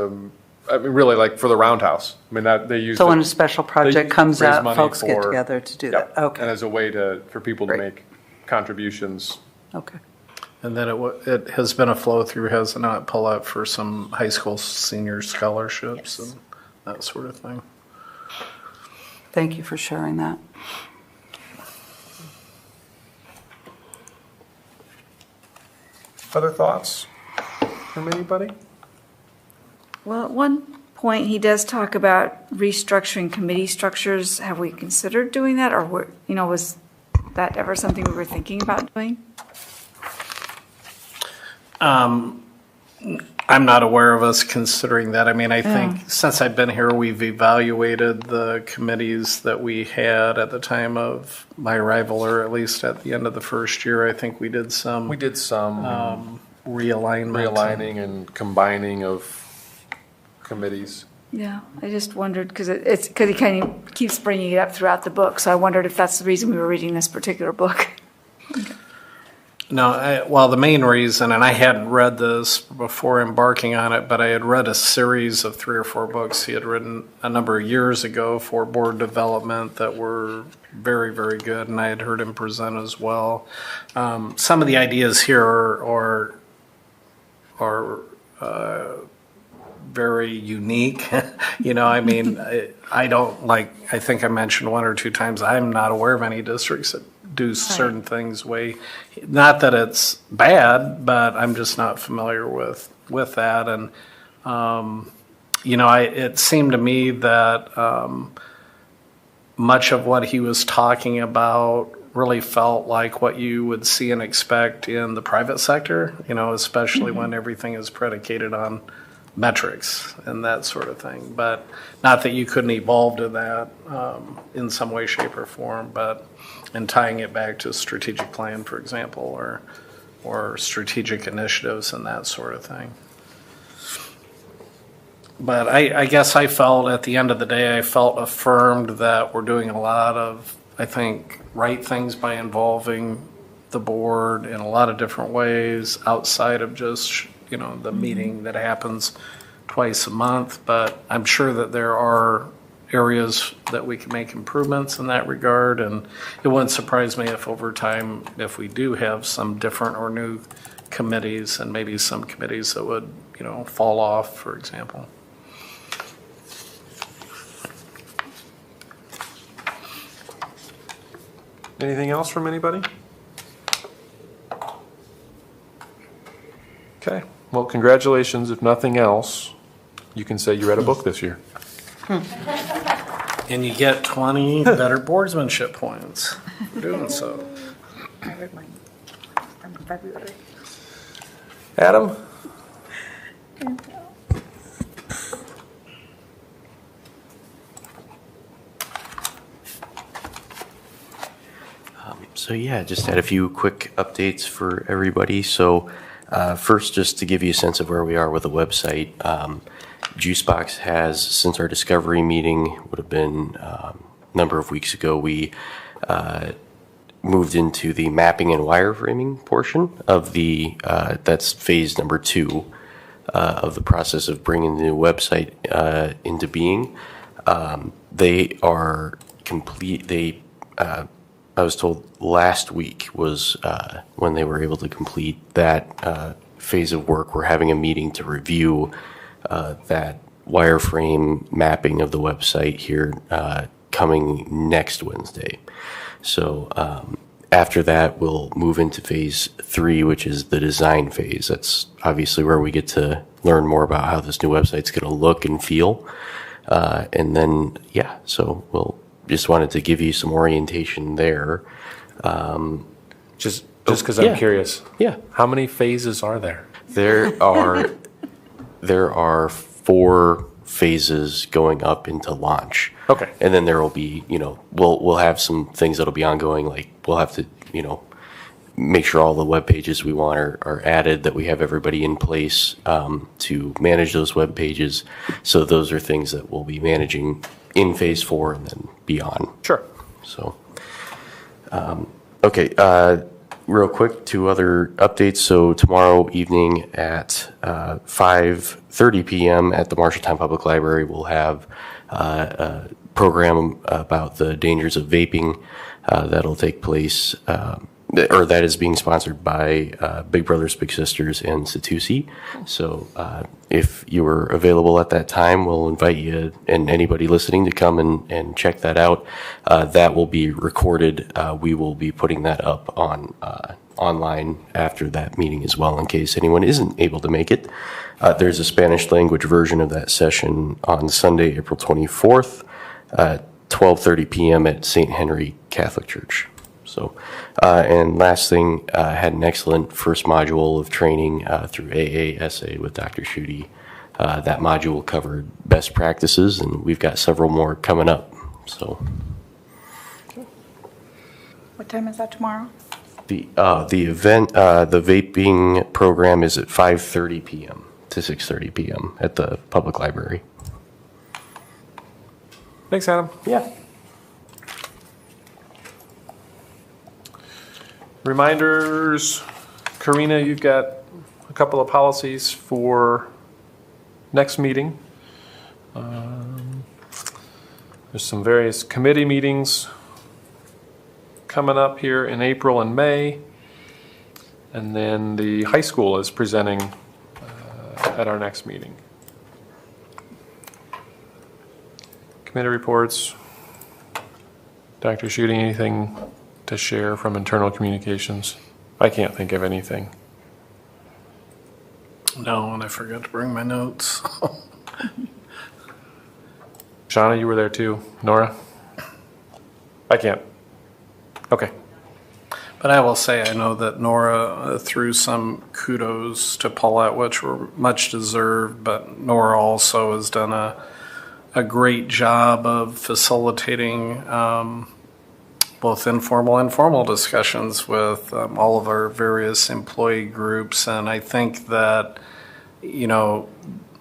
really like for the Roundhouse. I mean, that they use. So when a special project comes out, folks get together to do that. Okay. And as a way for people to make contributions. Okay. And then it has been a flow through, has it not, pull out for some high school senior scholarships and that sort of thing. Thank you for sharing that. Other thoughts from anybody? Well, at one point, he does talk about restructuring committee structures. Have we considered doing that, or was that ever something we were thinking about doing? I'm not aware of us considering that. I mean, I think since I've been here, we've evaluated the committees that we had at the time of my arrival, or at least at the end of the first year. I think we did some realigning and combining of committees. Yeah, I just wondered because he kind of keeps bringing it up throughout the book, so I wondered if that's the reason we were reading this particular book. No, the main reason, and I hadn't read this before embarking on it, but I had read a series of 3 or 4 books he had written a number of years ago for board development that were very, very good, and I had heard him present as well. Some of the ideas here are very unique. I mean, I think I mentioned 1 or 2 times, I'm not aware of any districts that do certain things not that it's bad, but I'm just not familiar with that. And, it seemed to me that much of what he was talking about really felt like what you would see and expect in the private sector, especially when everything is predicated on metrics and that sort of thing. But not that you couldn't evolve to that in some way, shape, or form, but in tying it back to strategic plan, for example, or strategic initiatives and that sort of thing. But I guess I felt at the end of the day, I felt affirmed that we're doing a lot of, I think, right things by involving the board in a lot of different ways outside of just the meeting that happens twice a month. But I'm sure that there are areas that we can make improvements in that regard, and it wouldn't surprise me if over time, if we do have some different or new committees, and maybe some committees that would fall off, for example. Anything else from anybody? Okay. Well, congratulations. If nothing else, you can say you read a book this year. And you get 20 better boardsmanship points for doing so. I read mine from February. Adam? Just had a few quick updates for everybody. So first, just to give you a sense of where we are with the website, Juicebox has, since our discovery meeting would have been a number of weeks ago, we moved into the mapping and wireframing portion of the, that's phase number 2 of the process of bringing the new website into being. They are complete. I was told last week was when they were able to complete that phase of work. We're having a meeting to review that wireframe mapping of the website here coming next Wednesday. So after that, we'll move into phase 3, which is the design phase. That's obviously where we get to learn more about how this new website's going to look and feel. And then, yeah, so we'll just wanted to give you some orientation there. Just because I'm curious. Yeah. How many phases are there? There are 4 phases going up into launch. Okay. And then there will be, we'll have some things that'll be ongoing, like we'll have to, make sure all the web pages we want are added, that we have everybody in place to manage those web pages. So those are things that we'll be managing in phase 4 and then beyond. Sure. So, okay, real quick, 2 other updates. So tomorrow evening at 5:30 p.m. at the Marshalltown Public Library, we'll have a program about the dangers of vaping that'll take place, or that is being sponsored by Big Brothers Big Sisters and Satusi. So if you are available at that time, we'll invite you and anybody listening to come and check that out. That will be recorded. We will be putting that up on online after that meeting as well, in case anyone isn't able to make it. There's a Spanish language version of that session on Sunday, April 24th, 12:30 p.m. at St. Henry Catholic Church. So, and last thing, had an excellent first module of training through AASA with Dr. Schutte. That module covered best practices, and we've got several more coming up. So, What time is that tomorrow? the event, the vaping program is at 5:30 p.m. to 6:30 p.m. at the public library. Thanks, Adam. Yeah. Reminders, Karina, you've got a couple of policies for next meeting. There's some various committee meetings coming up here in April and May. And then the high school is presenting at our next meeting. Committee reports. Dr. Schutte, anything to share from internal communications? I can't think of anything. No, and I forgot to bring my notes. Shauna, you were there too. Nora? I can't. Okay. But I will say, I know that Nora threw some kudos to Paulette, which were much deserved, but Nora also has done a great job of facilitating both informal and formal discussions with all of our various employee groups. And I think that,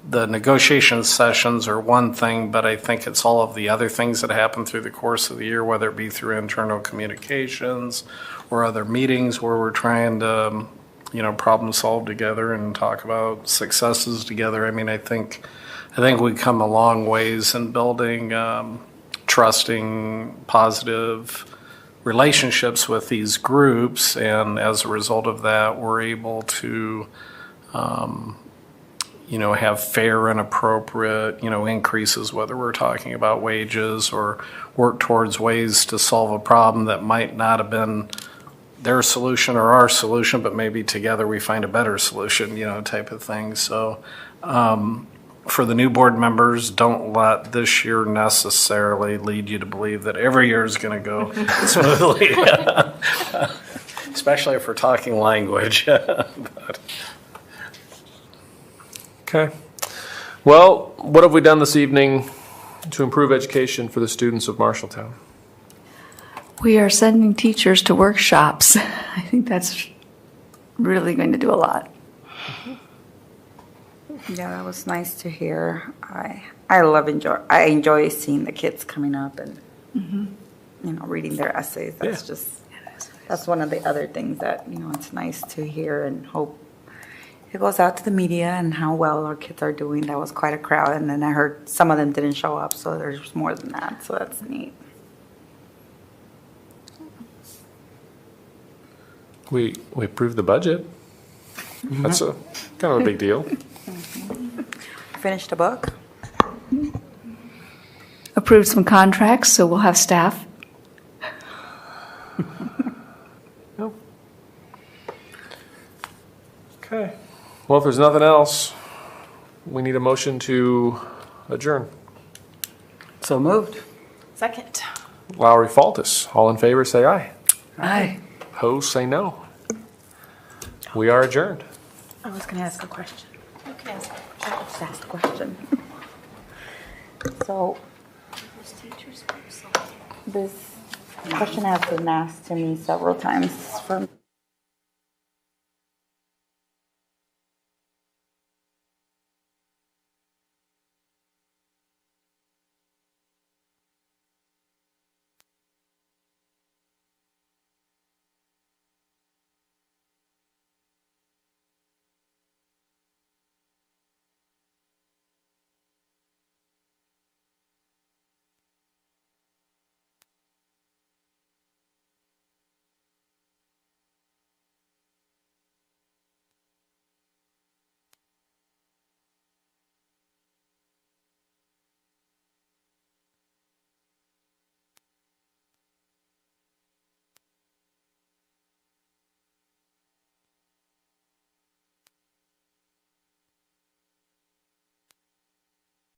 the negotiation sessions are one thing, but I think it's all of the other things that happen through the course of the year, whether it be through internal communications or other meetings where we're trying to, problem solve together and talk about successes together. I mean, I think we come a long ways in building trusting, positive relationships with these groups, and as a result of that, we're able to have fair and appropriate, increases, whether we're talking about wages or work towards ways to solve a problem that might not have been their solution or our solution, but maybe together we find a better solution, type of thing. So for the new board members, don't let this year necessarily lead you to believe that every year is going to go smoothly, especially if we're talking language. But. Okay. Well, what have we done this evening to improve education for the students of Marshalltown? We are sending teachers to workshops. I think that's really going to do a lot. Yeah, that was nice to hear. I enjoy seeing the kids coming up and reading their essays. That's just that's one of the other things that, it's nice to hear and hope it goes out to the media and how well our kids are doing. That was quite a crowd. And then I heard some of them didn't show up, so there's more than that. So that's neat. We approved the budget. That's a kind of a big deal. Finished a book. Approved some contracts, so we'll have staff. Okay. Well, if there's nothing else, we need a motion to adjourn. So moved. Second. Lowry Faltis. All in favor, say aye. Aye. Opposed, say no. We are adjourned. I was going to ask a question. You can ask. Just ask a question. So, this question has been asked to me several times from